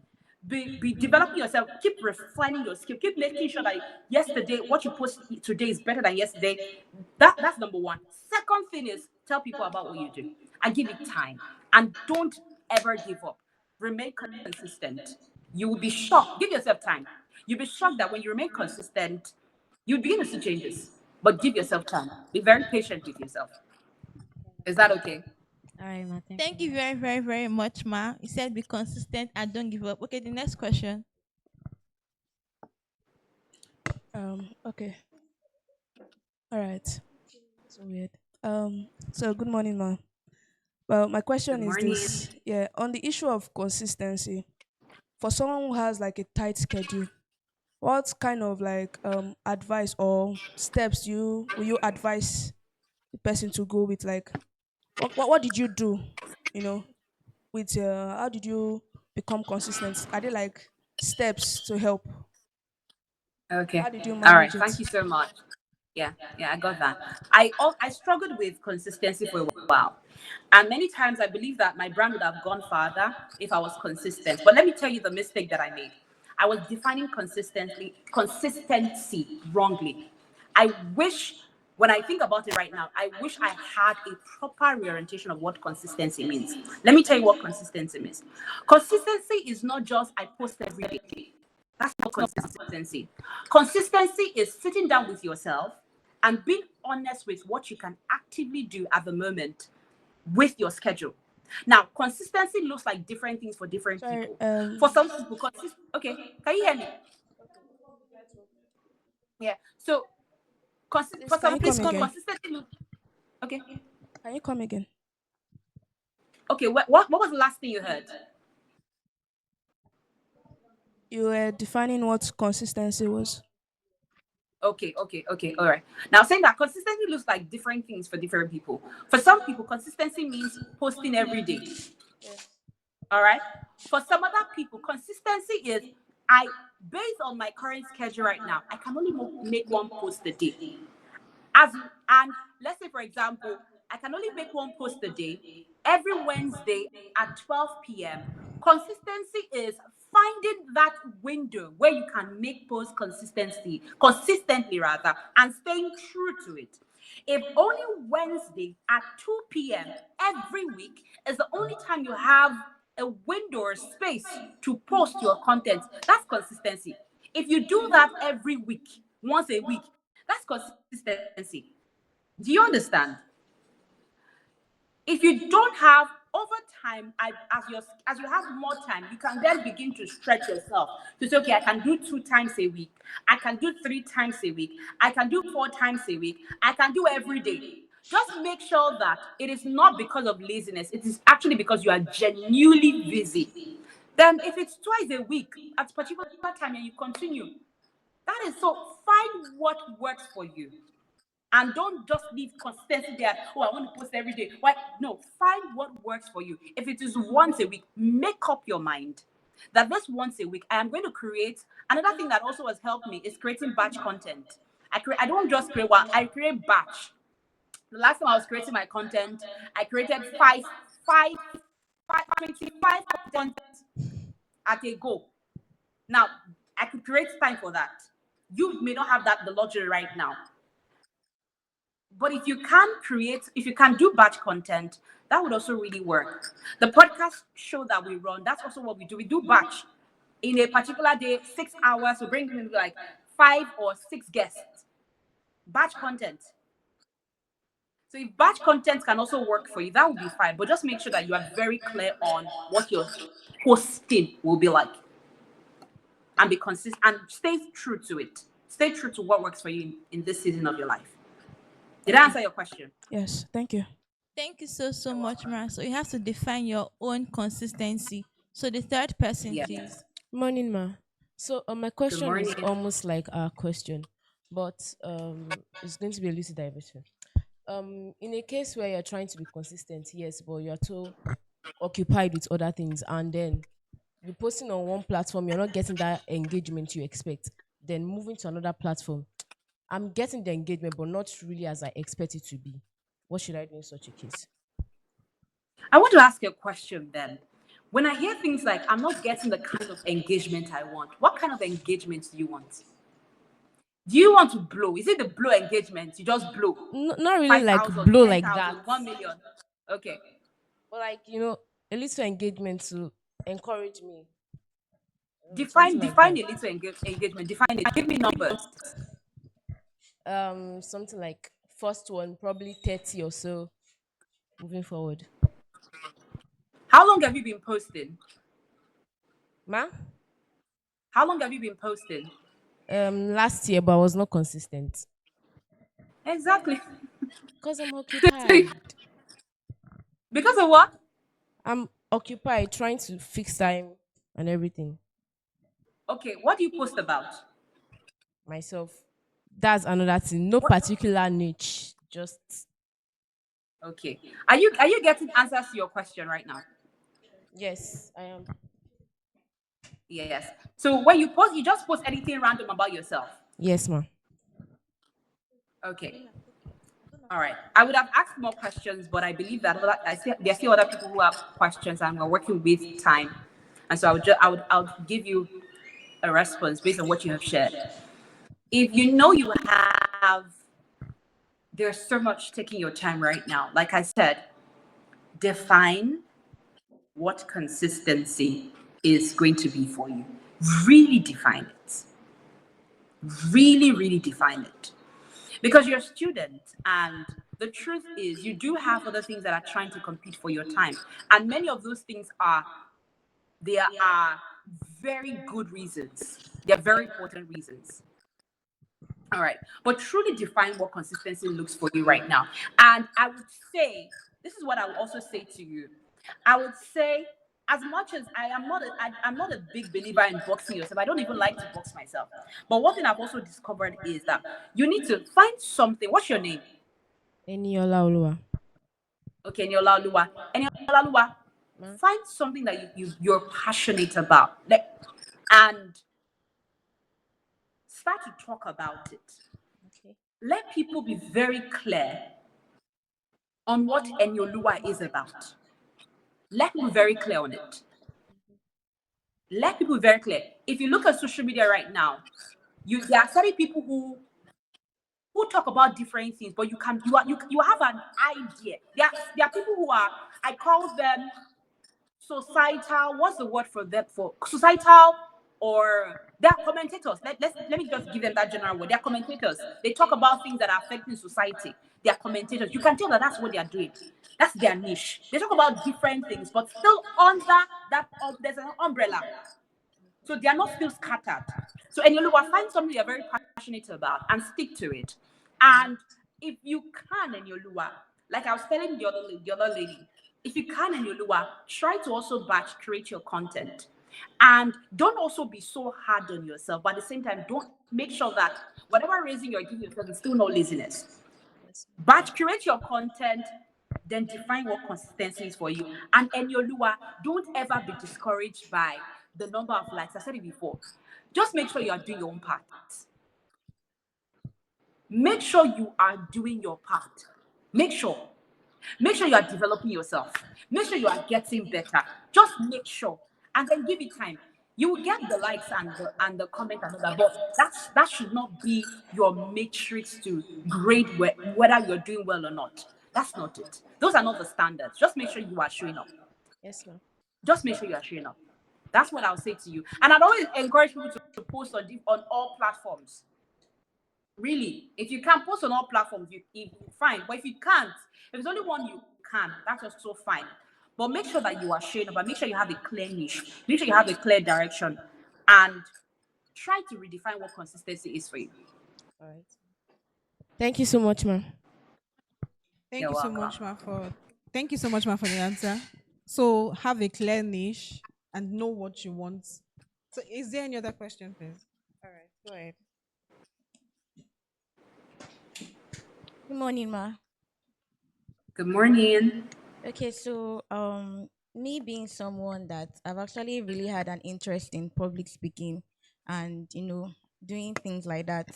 Be developing yourself. Keep refining your skill. Keep making sure that yesterday, what you post today is better than yesterday. That's number one. Second thing is tell people about what you do and give it time. And don't ever give up. Remain consistent. You will be shocked. Give yourself time. You'll be shocked that when you remain consistent, you begin to see changes. But give yourself time. Be very patient with yourself. Is that okay? All right, ma. Thank you. Thank you very, very, very much, Ma. You said be consistent and don't give up. Okay, the next question. Okay. All right. So weird. So good morning, ma. Well, my Good question is morning. this. Yeah, on the issue of consistency, for someone who has like a tight schedule, what kind of like advice or steps will you advise the person to go with? Like, what did you do? You know, with how did you become consistent? Are there like steps to help? Okay. How did you All right. manage Thank it? you so much. Yeah, I got that. I struggled with consistency for a while, and many times I believe that my brand would have gone farther if I was consistent. But let me tell you the mistake that I made. I was defining consistency wrongly. I wish, when I think about it right now, I wish I had a proper reorientation of what consistency means. Let me tell you what consistency means. Consistency is not just I post every day. That's not consistency. Consistency is sitting down with yourself and being honest with what you can actively do at the moment with your schedule. Now, consistency looks like different things for different Sorry. people. For some people, okay, can you hear me? Yeah. So, Please, for can some you Please come people, come again? in. consistency looks okay. Can you come again? Okay, what was the last thing you heard? You were defining what consistency was. Okay. All right. Now, saying that consistency looks like different things for different people. For some people, consistency means posting every day. Yes. All right. For some other people, consistency is I, based on my current schedule right now, I can only make one post a day. As and let's say, for example, I can only make one post a day every Wednesday at 12 p.m. Consistency is finding that window where you can make posts consistently rather, and staying true to it. If only Wednesday at 2 p.m. every week is the only time you have a window or space to post your content, that's consistency. If you do that every week, once a week, that's consistency. Do you understand? If you don't have over time, as you have more time, you can then begin to stretch yourself to say, okay, I can do 2 times a week, I can do 3 times a week, I can do 4 times a week, I can do every day. Just make sure that it is not because of laziness, it is actually because you are genuinely busy. Then if it's twice a week at a particular time and you continue, that is so. Find what works for you. And don't just leave consistency there. Oh, I want to post every day. Why? No, find what works for you. If it is once a week, make up your mind. that this once a week I am going to create. Another thing that also has helped me is creating batch content. I don't just create one, I create batch. The last time I was creating my content, I created five 25 content at a go. Now, I could create time for that. You may not have that the luxury right now. But if you can do batch content, that would also really work. The podcast show that we run, that's also what we do. We do batch. In a particular day, 6 hours, we bring in like 5 or 6 guests. Batch content. So if batch content can also work for you, that would be fine. But just make sure that you are very clear on what your hosting will be like. And be consistent and stay true to it. Stay true to what works for you in this season of your life. Did I answer your question? Yes, thank you. Thank you so much, Mara. So you have to define your own consistency. So the third person, Yeah. please. Morning, ma. So my Good question is morning. almost like our question, but it's going to be a little diversion. In a case where you're trying to be consistent, yes, but you're too occupied with other things, and then you're posting on one platform, you're not getting that engagement you expect. Then moving to another platform, I'm getting the engagement, but not really as I expect it to be. What should I do in such a case? I want to ask you a question then. When I hear things like, I'm not getting the kind of engagement I want, what kind of engagement do you want? Do you want to blow? Is it the blow engagement? You just blow Not really like 5,000, blow like that, 10,000, 1 million. Okay. but like a little engagement to encourage me. Define Something like define that. a little engagement. Define it. Give me numbers. Something like first one probably 30 or so. Moving forward, How long have you been posting? ma. How long have you been posting? Last year, but I was not consistent Exactly. because I'm occupied. Because of what? I'm occupied trying to fix time and everything Okay, what do you post about? myself. That's another thing. No What? particular niche. Just Okay. Are you getting answers to your question right now? yes, I am. Yes. So when you post, you just post anything random about yourself. Yes, ma. Okay. All right. I would have asked more questions, but I believe that there are still other people who have questions, and we're working with time. And so I would give you a response based on what you have shared. If you know you have, there's so much taking your time right now. Like I said, define what consistency is going to be for you. Really define it. Really, really define it. Because you're a student, and the truth is you do have other things that are trying to compete for your time. And many of those things there are very good reasons. They're very important reasons. All right. But truly define what consistency looks for you right now. And I would say, this is what I would also say to you. I would say, as much as I'm not a big believer in boxing yourself. I don't even like to box myself. But one thing I've also discovered is that you need to find something. What's your name? Eniola Oluwa. Okay, Eniola Oluwa. Eniola Oluwa, Ma. find something that you're passionate about. And start to talk about it. Okay. Let people be very clear on what Eniola is about. Let people be very clear on it. Let people be very clear. If you look at social media right now, there are certain people who talk about different things, but you have an idea. There are people who are, I call them societal. What's the word for them? For societal, or they're commentators. Let me just give them that general word. They're commentators. They talk about things that are affecting society. They're commentators. You can tell that that's what they're doing. That's their niche. They talk about different things, but still under that, there's an umbrella. So they are not still scattered. So, and you find something you're very passionate about and stick to it. And if you can, and like I was telling the other lady, if you can, and try to also batch create your content. And don't also be so hard on yourself, but at the same time, don't make sure that whatever raising you're giving yourself is still no laziness. Batch create your content, then define what consistency is for you. And Eniola, don't ever be discouraged by the number of likes. I said it before. Just make sure you are doing your own part. Make sure you are doing your part. Make sure. Make sure you are developing yourself. Make sure you are getting better. Just make sure. And then give it time. You will get the likes and the comment and all that, but that should not be your matrix to grade whether you're doing well or not. That's not it. Those are not the standards. Just make sure you are showing up. Yes, ma'am. Just make sure you are showing up. That's what I'll say to you. And I'd always encourage people to post on all platforms. Really, if you can post on all platforms, fine. But if you can't, if there's only one you can, that's also fine. But make sure that you are showing up and make sure you have a clear niche. Make sure you have a clear direction and try to redefine what consistency is for you. All right. Thank you so much, ma'am. Thank You're you so welcome. much, ma, for thank you so much, ma, for the answer. So have a clear niche and know what you want. So is there any other question, please? All right, go ahead. Good morning, ma. Good morning. Okay, so me being someone that I've actually really had an interest in public speaking and doing things like that.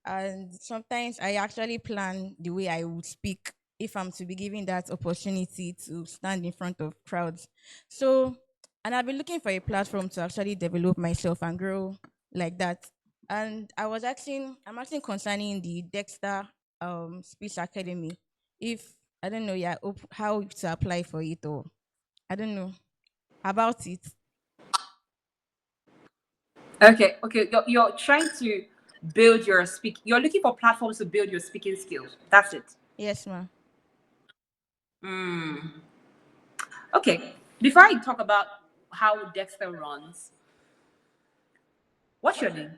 And sometimes I actually plan the way I would speak if I'm to be given that opportunity to stand in front of crowds. So, and I've been looking for a platform to actually develop myself and grow like that. And I'm asking concerning the Dexter Speech Academy. If I don't know, yeah, how to apply for it, or I don't know about it. Okay. You're trying to build your you're looking for platforms to build your speaking skills. That's it. Yes, ma'am. Mm. Okay. Before I talk about how Dexter runs, what's your name?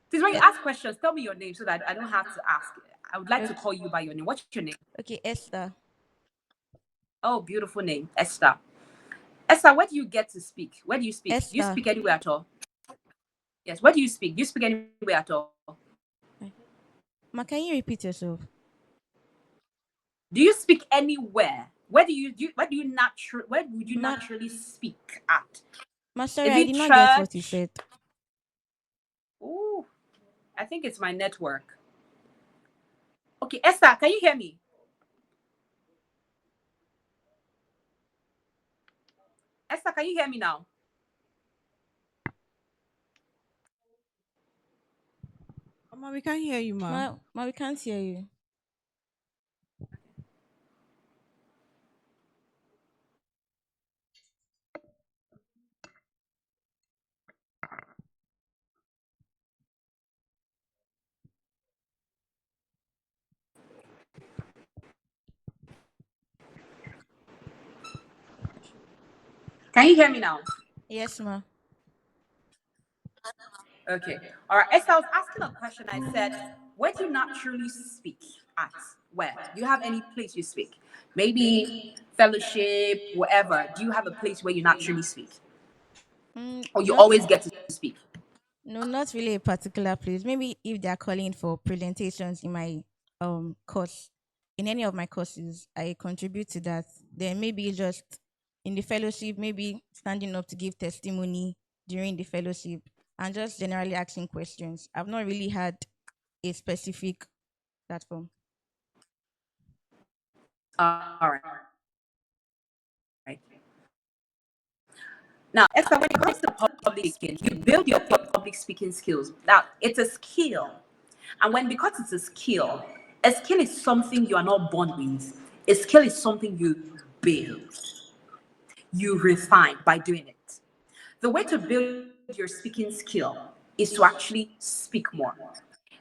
Please, when you Eh, ask questions, tell me your name so that I don't have to ask. I would like to Okay, call you by your name. What's your name? okay, Esther. Oh, beautiful name, Esther. Esther, where do you get to speak? Where do you speak? Do you Esther. speak anywhere at all? Yes, where do you speak? Do you speak anywhere at all? Okay. Ma, can you repeat yourself? Do you speak anywhere? Where would you Ma, naturally speak at? sorry, Is I it did not get what you church? said. Ooh, I think it's my network. Okay, Esther, can you hear me? Esther, can you hear me now? Ma, we can hear you, ma. We can't hear you. Can you hear me now? Yes, ma. Okay. All right. Esther, I was asking a question. I said, where do you naturally speak at? Where? Do you have any place you speak? Maybe fellowship, whatever. Do you have a place where you naturally speak? Or you Not always get to speak? No, not really a particular place. Maybe if they are calling for presentations in my course, in any of my courses, I contribute to that. Then maybe just in the fellowship, maybe standing up to give testimony during the fellowship and just generally asking questions. I've not really had a specific platform. All right. Now, Esther, when it comes to public speaking, you build your public speaking skills. Now, it's a skill. And because it's a skill is something you are not born with. A skill is something you build, you refine by doing it. The way to build your speaking skill is to actually speak more.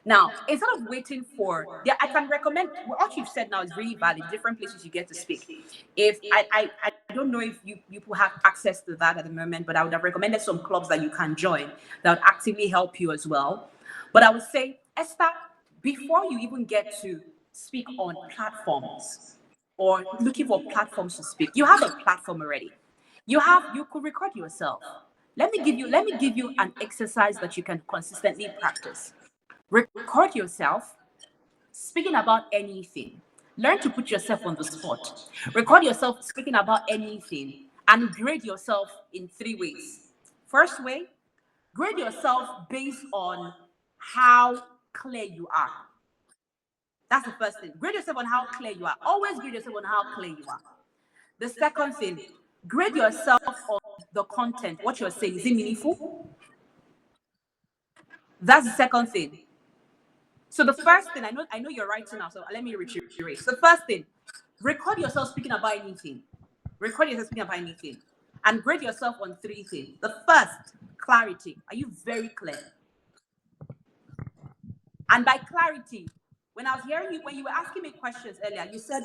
Now, instead of waiting I can recommend what you've said now is really valid. Different places you get to speak. If I don't know if you people have access to that at the moment, but I would have recommended some clubs that you can join that would actively help you as well. But I would say, Esther, before you even get to speak on platforms or looking for platforms to speak, you have a platform already. You could record yourself. Let me give you an exercise that you can consistently practice. Record yourself speaking about anything. Learn to put yourself on the spot. Record yourself speaking about anything and grade yourself in 3 ways. First way, grade yourself based on how clear you are. That's the first thing. Grade yourself on how clear you are. Always grade yourself on how clear you are. The second thing, grade yourself on the content. What you're saying, is it meaningful? That's the second thing. So the first thing, I know you're writing now, so let me reiterate. The first thing, record yourself speaking about anything. Record yourself speaking about anything. And grade yourself on three things. The first, clarity. Are you very clear? And by clarity, when I was hearing you, when you were asking me questions earlier, you said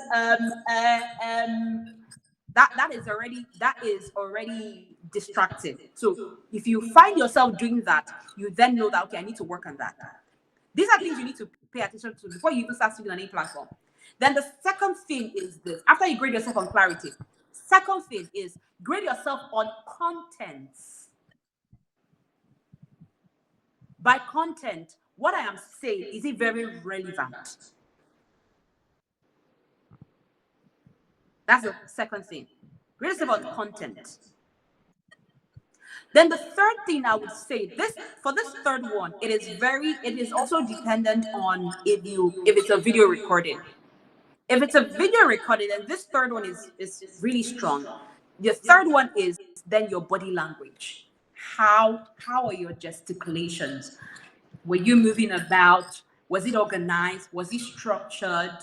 that is already distracting. So if you find yourself doing that, you then know that, okay, I need to work on that. These are things you need to pay attention to before you even start speaking on any platform. Then the second thing is this: after you grade yourself on clarity, second thing is grade yourself on contents. By content, what I am saying, is it very relevant? That's the second thing. Grade yourself on content. Then the third thing I would say, for this third one, it is also dependent on if it's a video recording. If it's a video recording, then this third one is really strong. The third one is then your body language. How are your gesticulations? Were you moving about? Was it organized? Was it structured?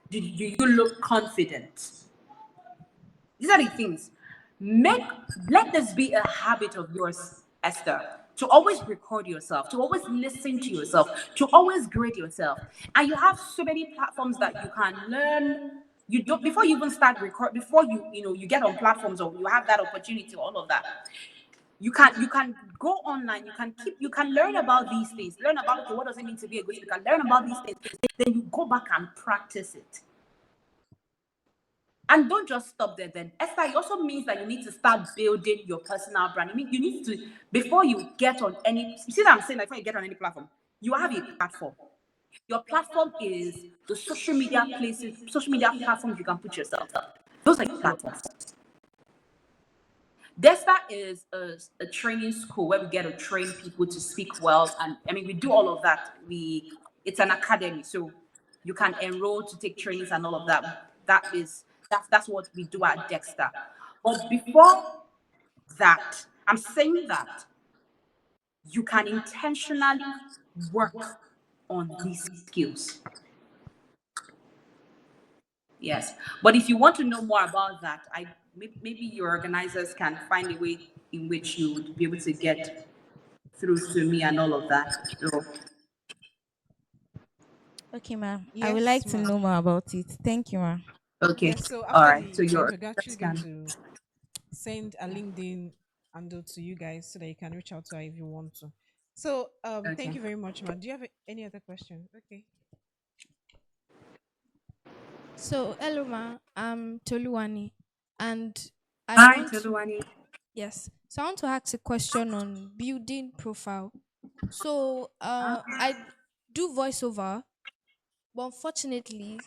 Do you look confident? These are the things. Let this be a habit of yours, Esther, to always record yourself, to always listen to yourself, to always grade yourself. And you have so many platforms that you can learn. You don't, before you even start record, before you get on platforms, or you have that opportunity, all of that. You can go online, you can learn about these things, learn about, okay, what does it mean to be a good speaker, learn about these things, then you go back and practice it. And don't just stop there then. Esther, it also means that you need to start building your personal brand. I mean, you need to, before you get on any, you see that I'm saying, like, before you get on any platform, you have a platform. Your platform is the social media platforms you can put yourself up. Those are your platforms. Dexter is a training school where we get to train people to speak well. And I mean, we do all of that. It's an academy, so you can enroll to take trainings and all of that. That's what we do at Dexter. But before that, I'm saying that you can intentionally work on these skills. Yes, but if you want to know more about that, maybe your organizers can find a way in which you would be able to get through to me and all of that. So, Okay, ma'am. I would like Yes, to ma'am. know more about it. Thank you, ma'am. okay, Yes, so all after right. the So your event, we're actually organizers going can. to send a LinkedIn handle to you guys so that you can reach out to her if you want to. So thank Okay. you very much, man. Do you have any other question? Okay. So, hello, ma. I'm Toluwani, and I Hi, want to, Toluwani. yes. So, I want to ask a question on building profile. So, I do voiceover, but unfortunately,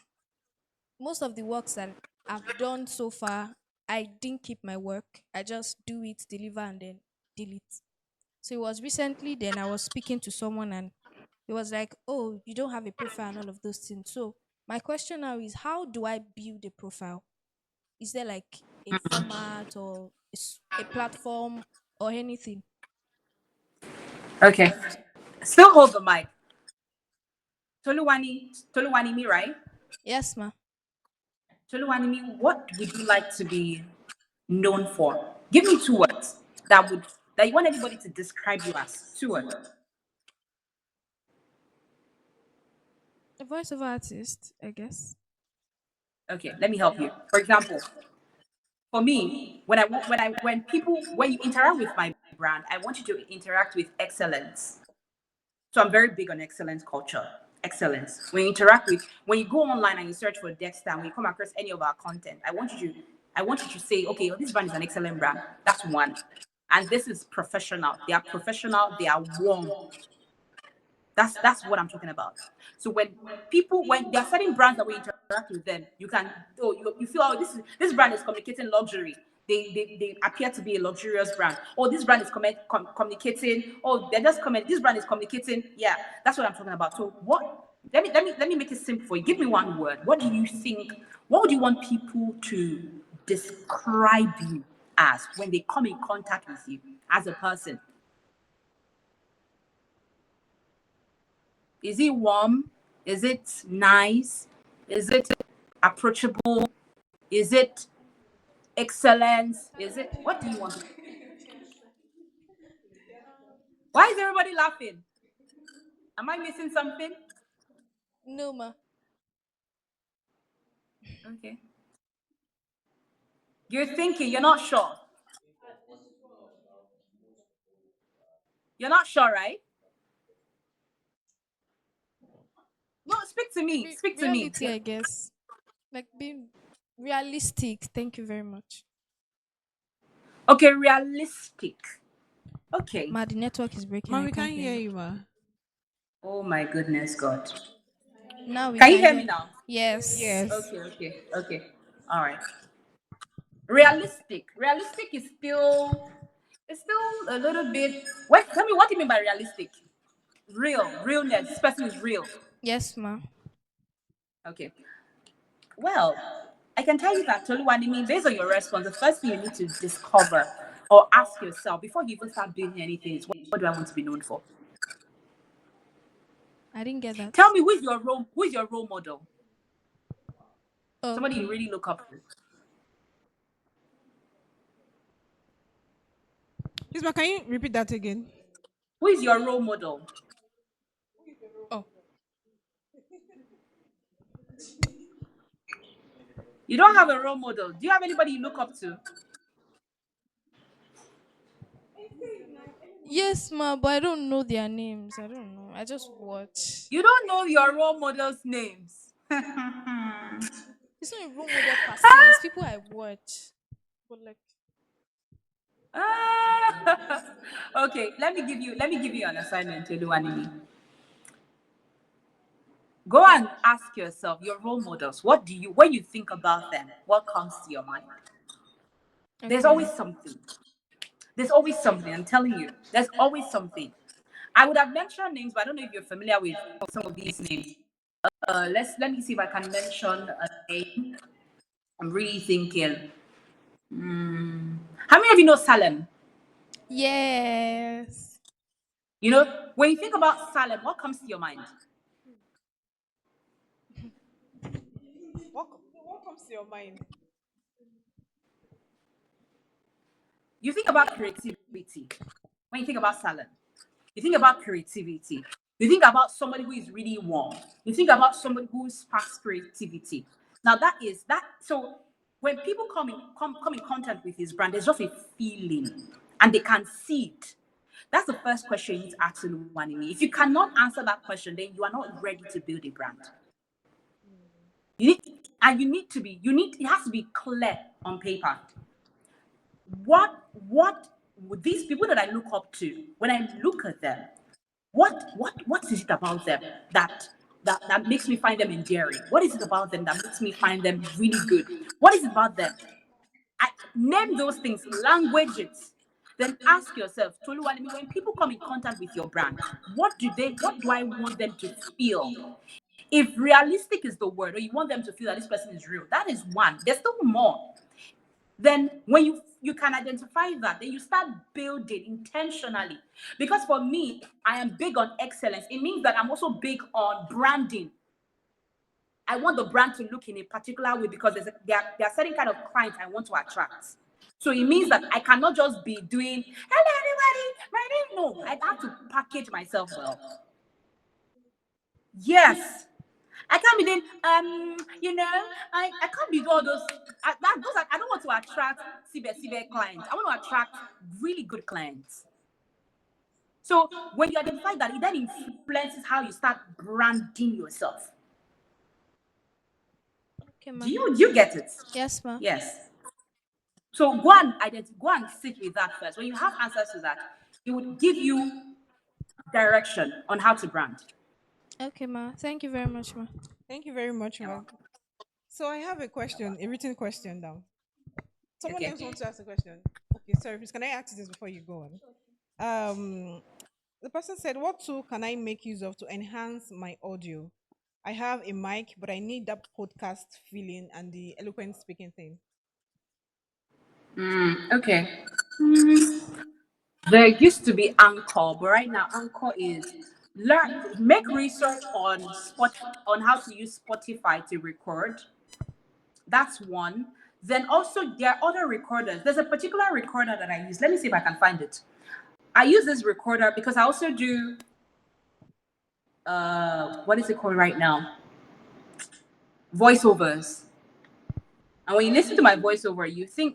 most of the works that I've done so far, I didn't keep my work. I just do it, deliver, and then delete. So it was recently, then I was speaking to someone, and he was like, "Oh, you don't have a profile and all of those things." So my question now is, how do I build a profile? Is there like a format or a platform or anything? Okay. Still hold the mic. Toluwani, me, right? Yes, ma. Toluwani, me, what would you like to be known for? Give me two words that you want anybody to describe you as. Two words. A voiceover artist, I guess. Okay, let me help you. For example, for me, when you interact with my brand, I want you to interact with excellence. So I'm very big on excellence culture. Excellence. When you go online and you search for Dexter, when you come across any of our content, I want you to say, okay, oh, this brand is an excellent brand. That's one. And this is professional. They are professional, they are warm. That's what I'm talking about. So when there are certain brands that we interact with them, you can, you feel, oh, this brand is communicating luxury. they appear to be a luxurious brand. Oh, this brand is communicating. Oh, they're just this brand is communicating. Yeah, that's what I'm talking about. So what? Let me make it simple for you. Give me one word. What do you think? What would you want people to describe you as when they come in contact with you as a person? Is it warm? Is it nice? Is it approachable? Is it excellence? Is it what do you want? Why is everybody laughing? Am I missing something? No, ma. Okay. You're thinking, you're not sure. You're not sure, right? No, speak to me. Speak to me. Reality, I guess. Like being realistic. Thank you very much. Okay, realistic. Okay. Ma, the network is breaking. Ma, I we can't can't hear hear you. you, ma. Oh my goodness, God. Now we Can you can hear me hear. now? Yes. Yes. Okay. All right. Realistic. Realistic is still it's still a little bit. Wait, tell me what do you mean by realistic? Real, realness. This person is real. Yes, ma. Okay. Well, I can tell you that Toluwanimi, based on your response, the first thing you need to discover or ask yourself before you even start doing anything is what do I want to be known for? I didn't get that. Tell me who is your role model? Somebody you Okay. really look up to. Please, ma, can you repeat that again? Who is your role model? Oh. You don't have a role model. Do you have anybody you look up to? Yes, ma, but I don't know their names. I don't know. I just watch. You don't know your role models' names. It's not a role model per se. It's people I watch. But like, Ah. Okay, let me give you an assignment, Oluwanimi. Go and ask yourself your role models. What do you when you think about them? What comes to your mind? There's okay, always ma. something. There's always something. I'm telling you. There's always something. I would have mentioned names, but I don't know if you're familiar with some of these names. Let me see if I can mention a name. I'm really thinking. How many of you know Salem? Yes. You know, when you think about Salem, what comes to your mind? What comes to your mind? You think about creativity. When you think about Salem, you think about creativity. You think about somebody who is really warm. You think about somebody who sparks creativity. Now that is that. So when people come in contact with his brand, there's just a feeling, and they can see it. That's the first question you need to ask Oluwanimi. If you cannot answer that question, then you are not ready to build a brand. You need, and you need to be. You need. It has to be clear on paper. What would these people that I look up to, when I look at them, what is it about them that makes me find them endearing? What is it about them that makes me find them really good? What is it about them? Name those things, language it. Then ask yourself, Toluwanimi, when people come in contact with your brand, what do I want them to feel? If realistic is the word, or you want them to feel that this person is real, that is one. There's still more. Then when you can identify that, then you start building intentionally. Because for me, I am big on excellence. It means that I'm also big on branding. I want the brand to look in a particular way because there are certain kind of clients I want to attract. So it means that I cannot just be doing hello everybody, my name. No, I have to package myself well. Yes. I can't be doing, I can't be doing all those. I don't want to attract CB clients. I want to attract really good clients. So when you identify that, it then influences how you start branding yourself. Okay, ma. Do you get it? Yes, ma. Yes. So go and sit with that first. When you have answers to that, it would give you direction on how to brand. Okay, ma. Thank you very much, ma. Thank you very much, ma. So I have a question, a written question down. Someone Okay. else wants to ask a question. Okay, sorry, please. Can I ask this before you go on? The person said, "What tool can I make use of to enhance my audio? I have a mic, but I need that podcast feeling and the eloquent speaking thing." Okay. There used to be Anchor, but right now Anchor is make research on on how to use Spotify to record. That's one. Then also there are other recorders. There's a particular recorder that I use. Let me see if I can find it. I use this recorder because I also do what is it called right now? Voiceovers. And when you listen to my voiceover, you think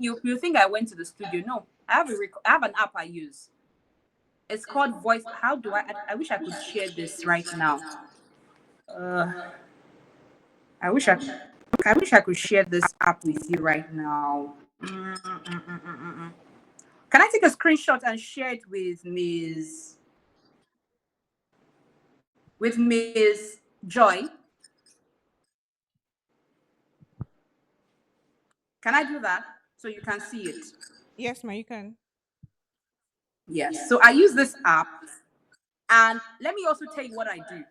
I went to the studio. No, I have an app I use. It's called Voice. How do I wish I could share this right now. Uh, I wish I wish I could share this app with you right now. Can I take a screenshot and share it with Miss Joy? Can I do that so you can see it? Yes, ma, you can. Yes. So I use this app, and let me also tell you what I do.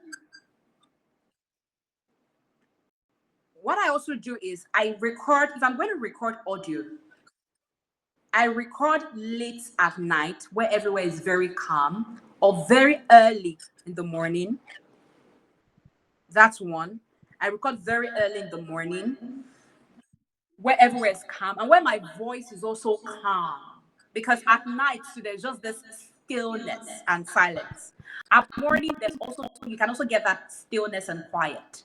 What I also do is I record, if I'm going to record audio, I record late at night where everywhere is very calm, or very early in the morning. That's one. I record very early in the morning where everywhere is calm and where my voice is also calm. Because at night, so there's just this stillness and silence. At morning, there's also you can also get that stillness and quiet.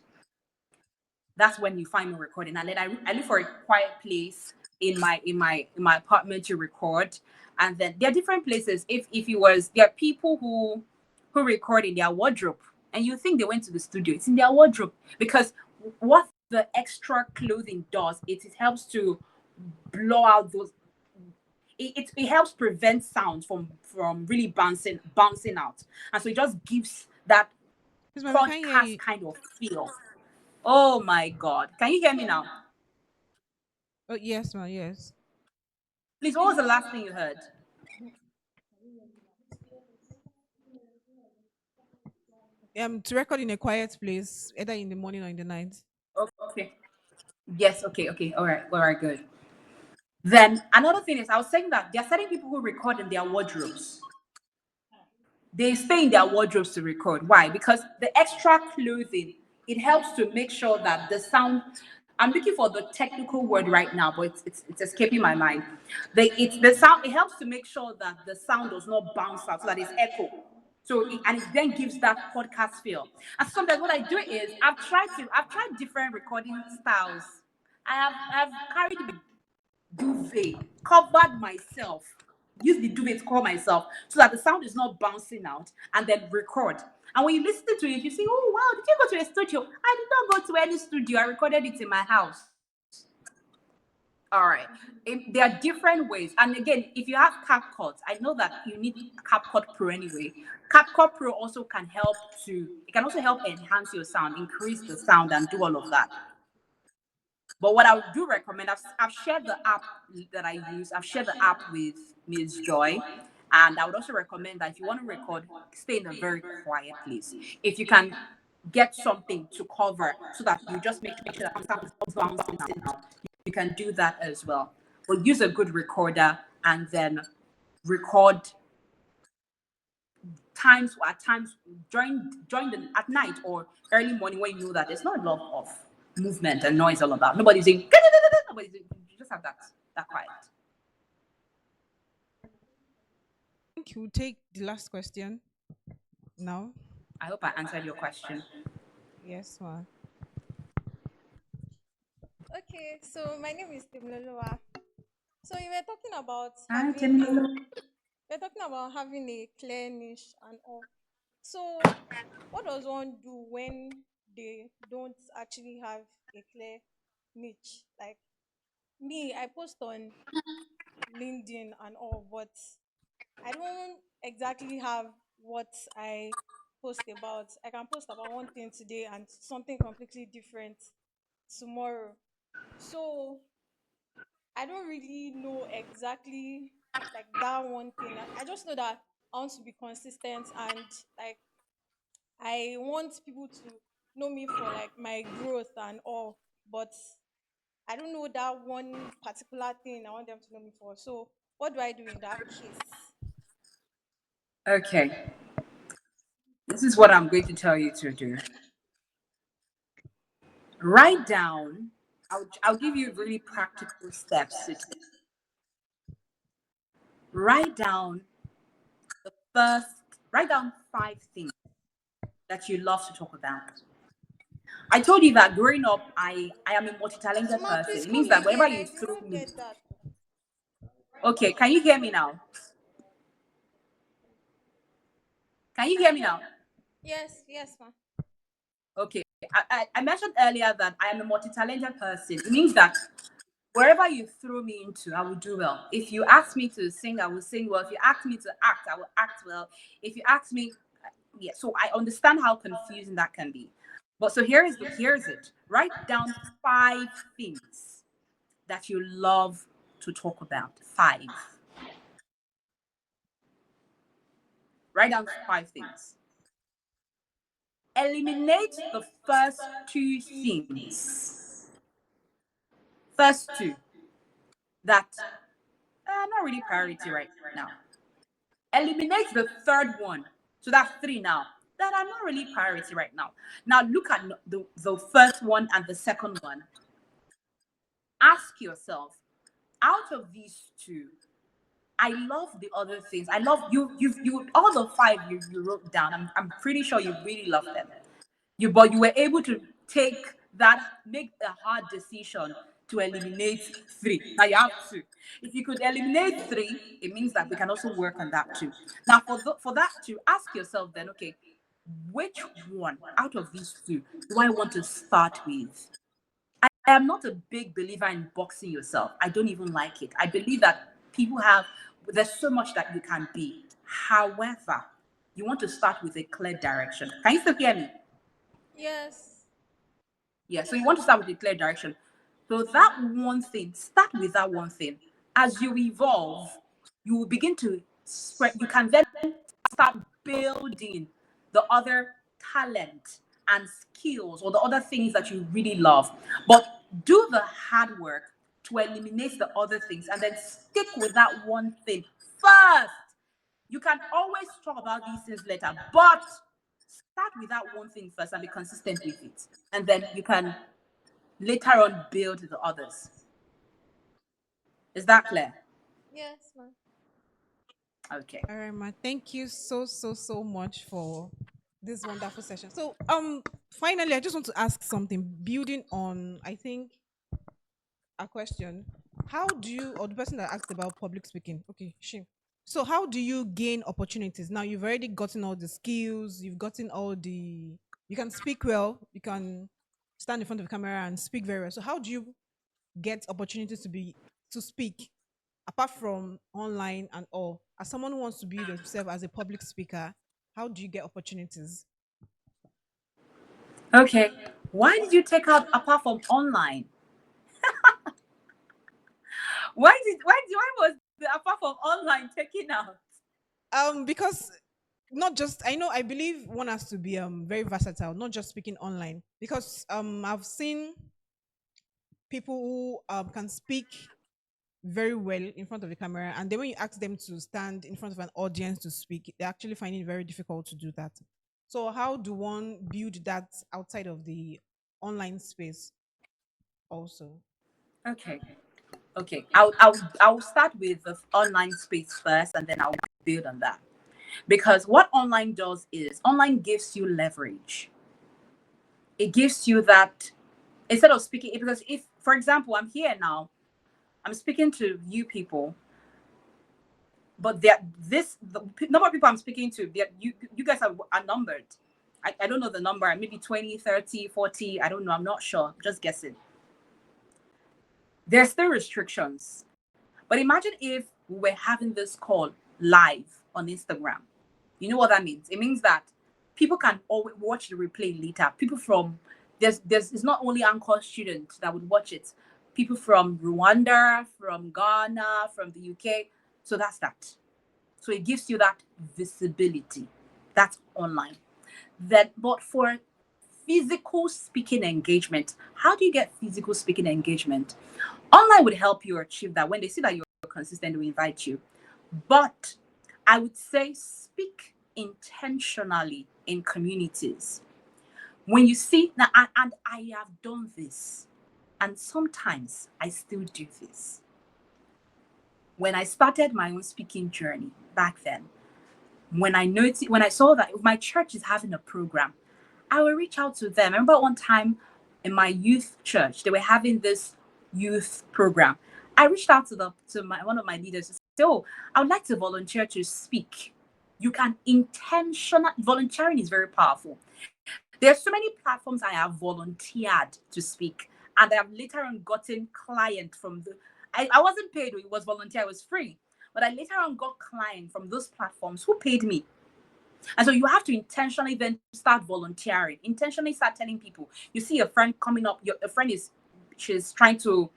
That's when you find me recording. And then I look for a quiet place in my apartment to record. And then there are different places. If it was there are people who record in their wardrobe, and you think they went to the studio. It's in their wardrobe because what the extra clothing does, it helps to blow out those. It helps prevent sounds from really bouncing out, and so it just gives that Please, ma, we can't hear podcast you. kind of feel. Oh my God. Can you hear me now? Oh, yes, ma, yes. Please, what was the last thing you heard? To record in a quiet place, either in the morning or in the night. Okay. Yes, okay, okay. All right, good. Then another thing is I was saying that there are certain people who record in their wardrobes. They stay in their wardrobes to record. Why? Because the extra clothing, it helps to make sure that the sound. I'm looking for the technical word right now, but it's escaping my mind. The sound. It helps to make sure that the sound does not bounce out, so that it's echo. And it then gives that podcast feel. And sometimes what I do is I've tried different recording styles. I've carried duvet, covered myself, use the duvet to cover myself so that the sound is not bouncing out, and then record. And when you listen to it, you say, "Oh wow, did you go to a studio?" I did not go to any studio. I recorded it in my house. All right. There are different ways. And again, if you have CapCut, I know that you need CapCut Pro anyway. CapCut Pro also it can also help enhance your sound, increase the sound, and do all of that. But what I do recommend, I've shared the app that I use. I've shared the app with Ms. Joy. And I would also recommend that if you want to record, stay in a very quiet place. If you can get something to cover so that you just make sure that the sound is not bouncing out, you can do that as well. But use a good recorder and then record at times during the at night or early morning when you know that there's not a lot of movement and noise all about. Nobody's saying nobody's saying, you just have that quiet. I think we'll take the last question now. I hope I answered your question. Yes, ma. Okay, so my name is Timloloa. So you were talking about Hi, Timmy. having a clear niche and all. So what does one do when they don't actually have a clear niche? Like me, I post on LinkedIn and all, but I don't exactly have what I post about. I can post about one thing today and something completely different tomorrow. So I don't really know exactly like that one thing. I just know that I want to be consistent, and like I want people to know me for like my growth and all. But I don't know that one particular thing I want them to know me for. So what do I do in that case? Okay, this is what I'm going to tell you to do. Write down, I'll give you really practical steps. Write down first, write down 5 things that you love to talk about. I told you that growing up, I am a multi-talented Ma, person. please It means come that wherever again. you I did throw not me, get that. okay, can you hear me now? Can you hear me now? Yes, yes, ma. Okay, I mentioned earlier that I am a multi-talented person. It means that wherever you throw me into, I will do well. If you ask me to sing, I will sing well. If you ask me to act, I will act well. If you ask me, yeah. So I understand how confusing that can be. But so here's it. Write down 5 things that you love to talk about. 5. Write down 5 things. Eliminate the first 2 things. First 2 that are not really priority right now. Eliminate the third one. So that's 3 now. That are not really priority right now. Now look at the first one and the second one. Ask yourself, out of these 2, I love the other things. I love you all the 5 you wrote down. I'm pretty sure you really love them. But you were able to make a hard decision to eliminate 3. Now you have 2. If you could eliminate 3, it means that we can also work on that too. Now for that to ask yourself then, okay, which one out of these 2 do I want to start with? I am not a big believer in boxing yourself. I don't even like it. I believe that there's so much that you can be. However, you want to start with a clear direction. Can you still hear me? Yes. Yeah, so you want to start with a clear direction. So that one thing, start with that one thing. As you evolve, you will begin to spread. You can then start building the other talent and skills or the other things that you really love. But do the hard work to eliminate the other things and then stick with that one thing first. You can always talk about these things later, but start with that one thing first and be consistent with it. And then you can later on build the others. Is that clear? Yes, ma. Okay. All right, ma. Thank you so much for this wonderful session. So, finally, I just want to ask something. Building on, I think, a question. How do you, or the person that asked about public speaking? Okay, she. So, how do you gain opportunities? Now, you've already gotten all the skills. You've gotten all the. You can speak well. You can stand in front of the camera and speak very well. So, how do you get opportunities to speak apart from online and all? As someone who wants to build yourself as a public speaker, how do you get opportunities? Okay. Why did you take out apart from online? Why was the apart from online taken out? Because not just, I know, I believe one has to be very versatile, not just speaking online. Because I've seen people who can speak very well in front of the camera, and then when you ask them to stand in front of an audience to speak, they actually find it very difficult to do that. So how do one build that outside of the online space also? Okay. Okay. I'll start with the online space first and then I'll build on that. Because what online does is online gives you leverage. It gives you that instead of speaking because if for example I'm here now, I'm speaking to you people, but the number of people I'm speaking to, you guys are numbered. I don't know the number, maybe 20, 30, 40. I don't know. I'm not sure. Just guessing. There's still restrictions. But imagine if we were having this call live on Instagram. You know what that means? It means that people can always watch the replay later. People from there's it's not only Anchor students that would watch it. people from Rwanda, from Ghana, from the UK. So that's that. So it gives you that visibility. That's online. Then, but for physical speaking engagement, how do you get physical speaking engagement? Online would help you achieve that. When they see that you're consistent, they will invite you. But I would say speak intentionally in communities. When you see now, and I have done this, and sometimes I still do this. When I started my own speaking journey back then, when I saw that my church is having a program, I will reach out to them. I remember one time in my youth church, they were having this youth program. I reached out to one of my leaders to say, "Oh, I would like to volunteer to speak." You can intentional volunteering is very powerful. There are so many platforms I have volunteered to speak, and I have later on gotten client from the. I wasn't paid; it was volunteer, it was free. But I later on got client from those platforms who paid me. And so you have to intentionally then start volunteering, intentionally start telling people. You see a friend coming up, a friend she's trying to,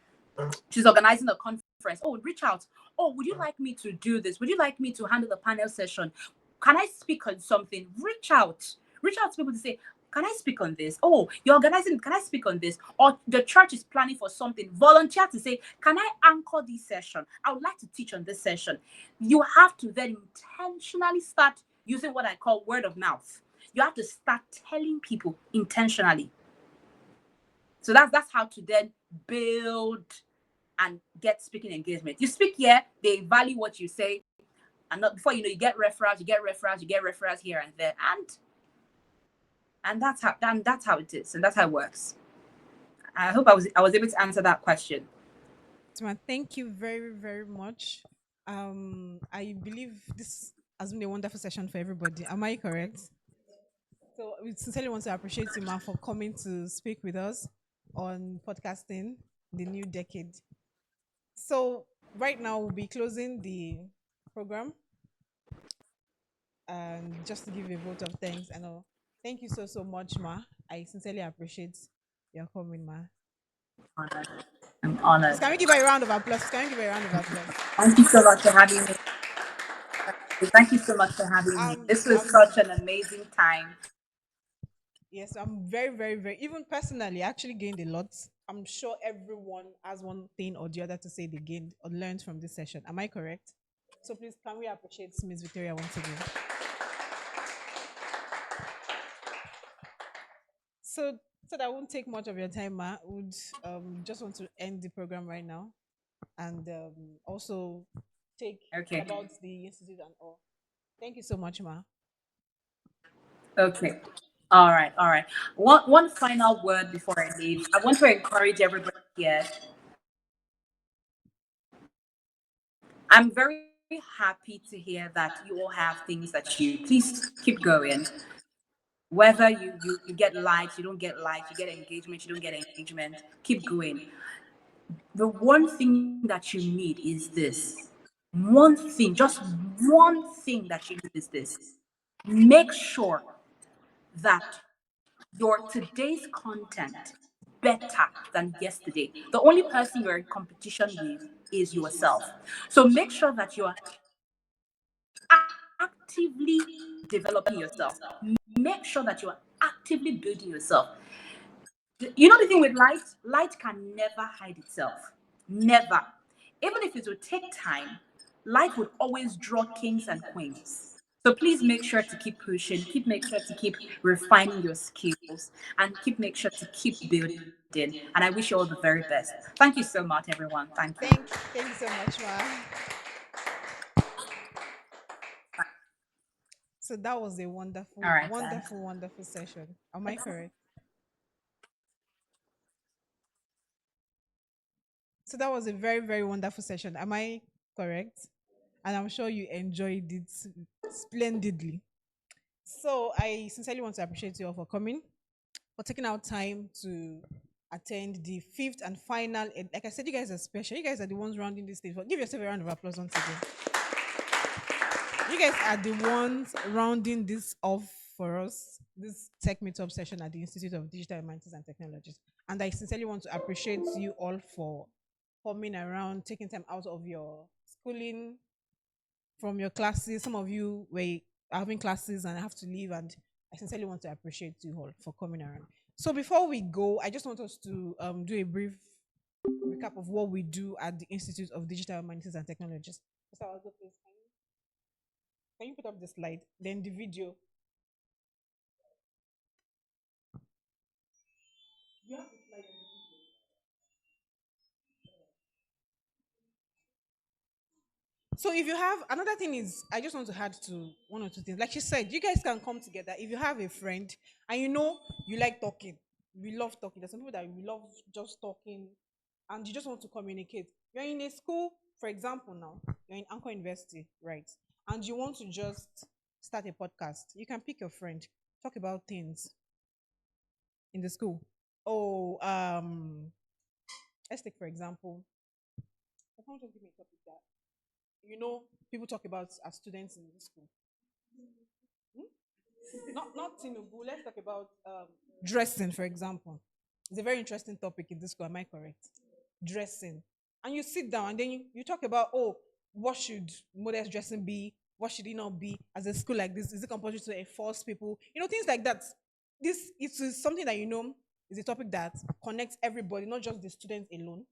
she's organizing a conference. Oh, reach out. Oh, would you like me to do this? Would you like me to handle the panel session? Can I speak on something? Reach out. Reach out to people to say, can I speak on this? Oh, you're organizing, can I speak on this? Or the church is planning for something. Volunteer to say, can I anchor this session? I would like to teach on this session. You have to then intentionally start using what I call word of mouth. You have to start telling people intentionally. So that's how to then build and get speaking engagement. You speak here, they value what you say, and not before you know, you get referrals, you get referrals here and there, and that's how it is, and that's how it works. I hope I was able to answer that question. So, thank you very, very much. I believe this has been a wonderful session for everybody. Am I correct? So we sincerely want to appreciate you, Ma, for coming to speak with us on podcasting the new decade. So right now we'll be closing the program, and just to give you a vote of thanks and all. Thank you so much, Ma. I sincerely appreciate your coming, Ma. Honored. I'm Please, honored. can we give her a round of applause? Can we give her a round of applause? Thank you so much for having me. Thank you so much for having me. This was I'm such an amazing time. Yes, I'm very, very, very, even personally, I actually gained a lot. I'm sure everyone has one thing or the other to say they gained or learned from this session. Am I correct? So please, can we appreciate Miss Victoria once again? So, so that won't take much of your time, Ma. Would just want to end the program right now, and also take Okay. about the institute and all. Thank you so much, Ma. Okay. All right. All right. One final word before I leave. I want to encourage everybody here. I'm very happy to hear that you all have things that you please keep going. Whether you get likes, you don't get likes, you get engagement, you don't get engagement, keep going. The one thing that you need is this. One thing, just one thing that you need is this. Make sure that your today's content better than yesterday. The only person you're in competition with is yourself. So make sure that you are actively developing yourself. Make sure that you are actively building yourself. You know the thing with light? Light can never hide itself. Never. Even if it will take time, light would always draw kings and queens. So please make sure to keep pushing, make sure to keep refining your skills, and make sure to keep building. And I wish you all the very best. Thank you so much, everyone. Thank you. Thank you so much, Ma. So that was a All wonderful, right, then. wonderful, wonderful session. Am I correct? So that was a very, very wonderful session. Am I correct? And I'm sure you enjoyed it splendidly. So I sincerely want to appreciate you all for coming, for taking out time to attend the fifth and final. Like I said, you guys are special. You guys are the ones rounding this stage. Give yourself a round of applause once again. You guys are the ones rounding this off for us, this tech meetup session at the Institute of Digital Humanities and Technologies. And I sincerely want to appreciate you all for coming around, taking time out of your schooling, from your classes. Some of you were having classes and I have to leave, and I sincerely want to appreciate you all for coming around. So before we go, I just want us to do a brief recap of what we do at the Institute of Digital Humanities and Technologies. Mr. Awazo, please, can you put up the slide, then the video? You have the slide and the video. So if you have another thing is, I just want to add to one or two things. Like she said, you guys can come together. If you have a friend and you know you like talking, we love talking. There's some people that we love just talking, and you just want to communicate. You're in a school, for example, now you're in Anchor University, right? And you want to just start a podcast. You can pick your friend, talk about things in the school. Oh, let's take for example. I can't just give me a topic that people talk about as students in the school. Not Tinubu. Let's talk about dressing, for example. It's a very interesting topic in this school. Am I correct? Dressing, and you sit down and then you talk about, oh, what should modest dressing be? What should it not be? As a school like this, is it compulsory to enforce people? Things like that. This is something that is a topic that connects everybody, not just the students alone,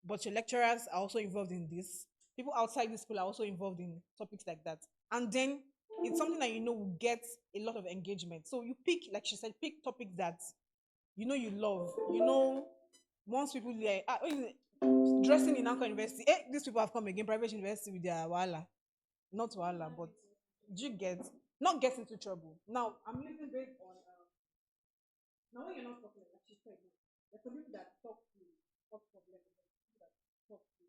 but your lecturers are also involved in this. People outside the school are also involved in topics like that. And then it's something that will get a lot of engagement. So you pick, like she said, pick topics that you love. Once people like dressing in Anchor University, these people have come again, private university with their wala. Not wala, but do you not get into trouble. Now I'm using based on now when you're not talking, like she said, there's some people that talk to problems, people that talk to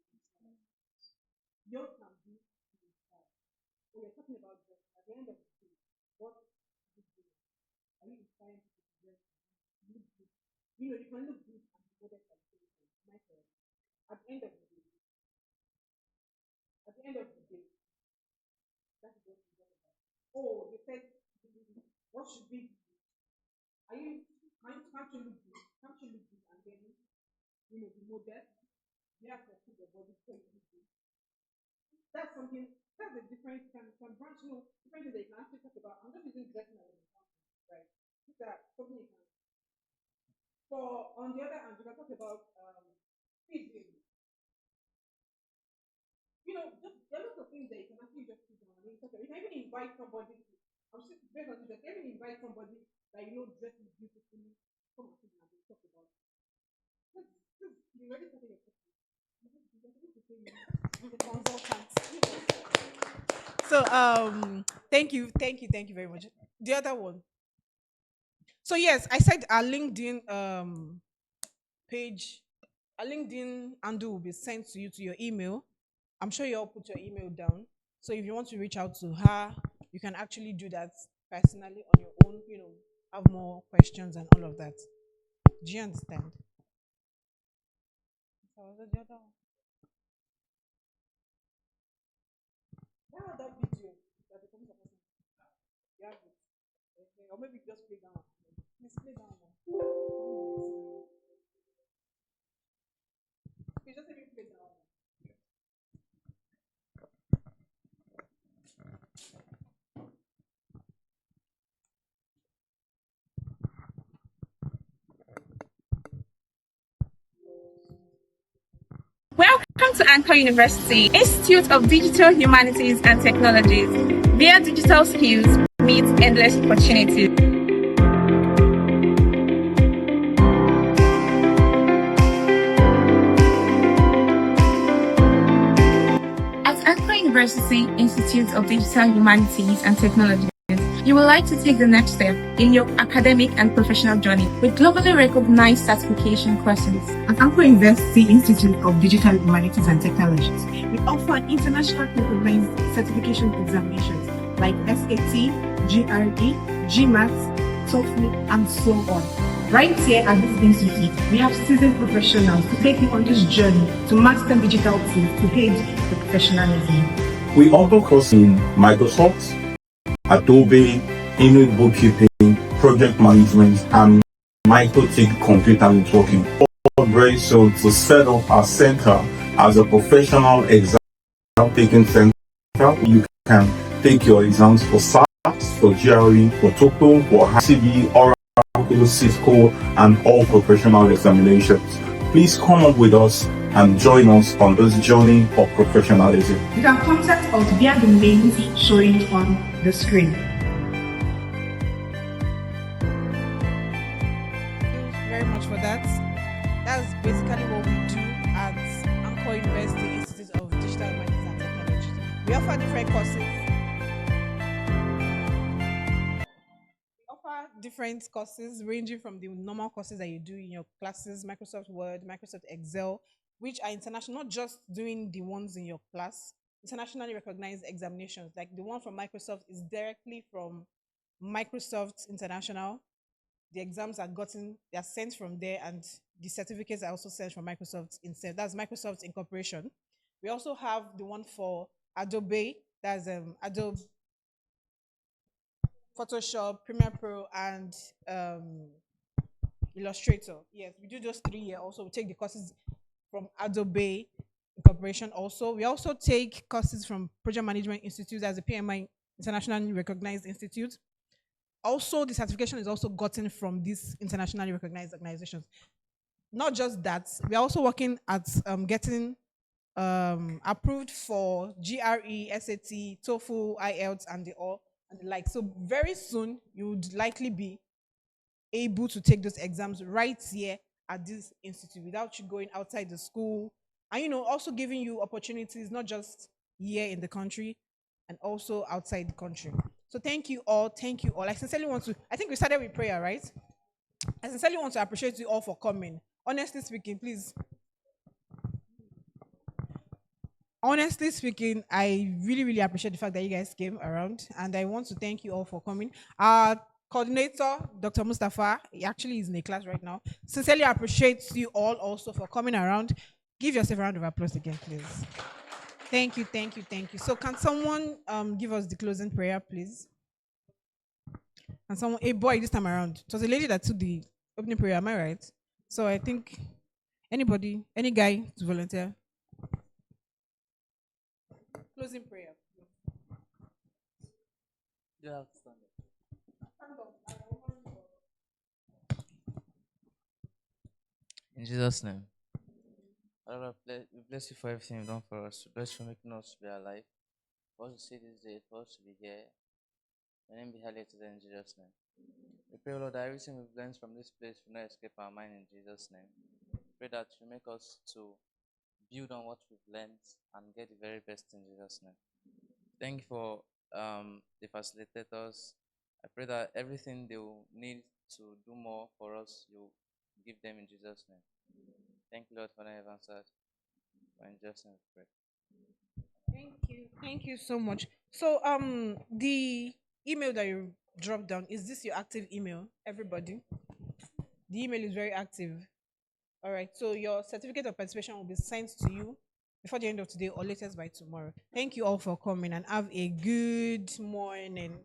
yours can be inside. So you're talking about dress. At the end of the day, what is it doing? Are you inspiring people to dress? Look good. You can look good and be modest at the same time. My correct. At the end of the day, that's what we talk about. Oh, they said, what should we do? Are you can't you look good? Can't you look good and then be modest? You have to put your body so you look good. That's a different can branch, different things that you can actually talk about. I'm just using dressing as an example, right? These are something you can. For on the other hand, you can talk about feeding. Just there are lots of things that you can actually just sit down and talk about. You can even invite somebody. I'm just based on this. You can even invite somebody that dresses beautifully. Come and sit down and talk about. You already talking about. So thank you very much. The other one. So yes, I said our LinkedIn page, our LinkedIn handle will be sent to you to your email. I'm sure you all put your email down. So if you want to reach out to her, you can actually do that personally on your own, have more questions and all of that. Do you understand? So was it the other one? That other video that the police are posting. You have it. Okay. Or maybe just play down. Please play down one. Please just let me play down one. Welcome to Anchor University, Institute of Digital Humanities and Technologies, where digital skills meet endless opportunities. At Anchor University, Institute of Digital Humanities and Technologies, you would like to take the next step in your academic and professional journey with globally recognized certification courses. At Anchor University Institute of Digital Humanities and Technologies, we offer international recognized certification examinations like SAT, GRE, GMAT, TOEFL, and so on. Right here at this institute, we have seasoned professionals to take you on this journey to master digital tools to aid the professionalism. We offer courses in Microsoft, Adobe, email bookkeeping, project management, and microchip computer networking. All very soon to set up our center as a professional exam taking center. You can take your exams for SAT, for GRE, for TOEFL, for CB, Oracle, Cisco, and all professional examinations. Please come up with us and join us on this journey of professionalism. You can contact us via the links showing on the screen. Very much for that. That's basically what we do at Anchor University Institute of Digital Marketing and Technology. We offer different courses. Different courses ranging from the normal courses that you do in your classes, Microsoft Word, Microsoft Excel, which are international, not just doing the ones in your class, internationally recognized examinations. Like the one from Microsoft is directly from Microsoft International. The exams are they are sent from there, and the certificates are also sent from Microsoft instead. That's Microsoft Incorporation. We also have the one for Adobe, that's Adobe Photoshop, Premiere Pro, and Illustrator. Yes, we do those 3 here. Also, we take the courses from Adobe Incorporation. Also, we also take courses from Project Management Institute as a PMI internationally recognized institute. Also, the certification is also gotten from these internationally recognized organizations. Not just that, we are also working at getting approved for GRE, SAT, TOEFL, IELTS, and the like. So very soon you would likely be able to take those exams right here at this institute without you going outside the school, and also giving you opportunities not just here in the country and also outside the country. So thank you all. I sincerely want to, I think we started with prayer, right? I sincerely want to appreciate you all for coming. Honestly speaking, I really, really appreciate the fact that you guys came around, and I want to thank you all for coming. Our coordinator, Dr. Mustafa, he actually is in a class right now. Sincerely appreciate you all also for coming around. Give yourself a round of applause again, please. Thank you. So can someone give us the closing prayer, please? And someone, a boy this time around. It was a lady that took the opening prayer, am I right? So I think any guy to volunteer. Closing prayer. You have to stand up. In Jesus' name. Lord, we bless you for everything you've done for us. We bless you for making us be alive. For us to see this day, for us to be here. Your name be highlighted today in Jesus' name. We pray, Lord, that everything we've learned from this place will not escape our mind in Jesus' name. Pray that you make us to build on what we've learned and get the very best in Jesus' name. Thank you for the facilitators. I pray that everything they will need to do more for us, you give them in Jesus' name. Thank you, Lord, for that answered. In Jesus' name we pray. Thank you so much. So the email that you dropped down, is this your active email, everybody? The email is very active. All right, so your certificate of participation will be sent to you before the end of today or latest by tomorrow. Thank you all for coming, and have a good morning.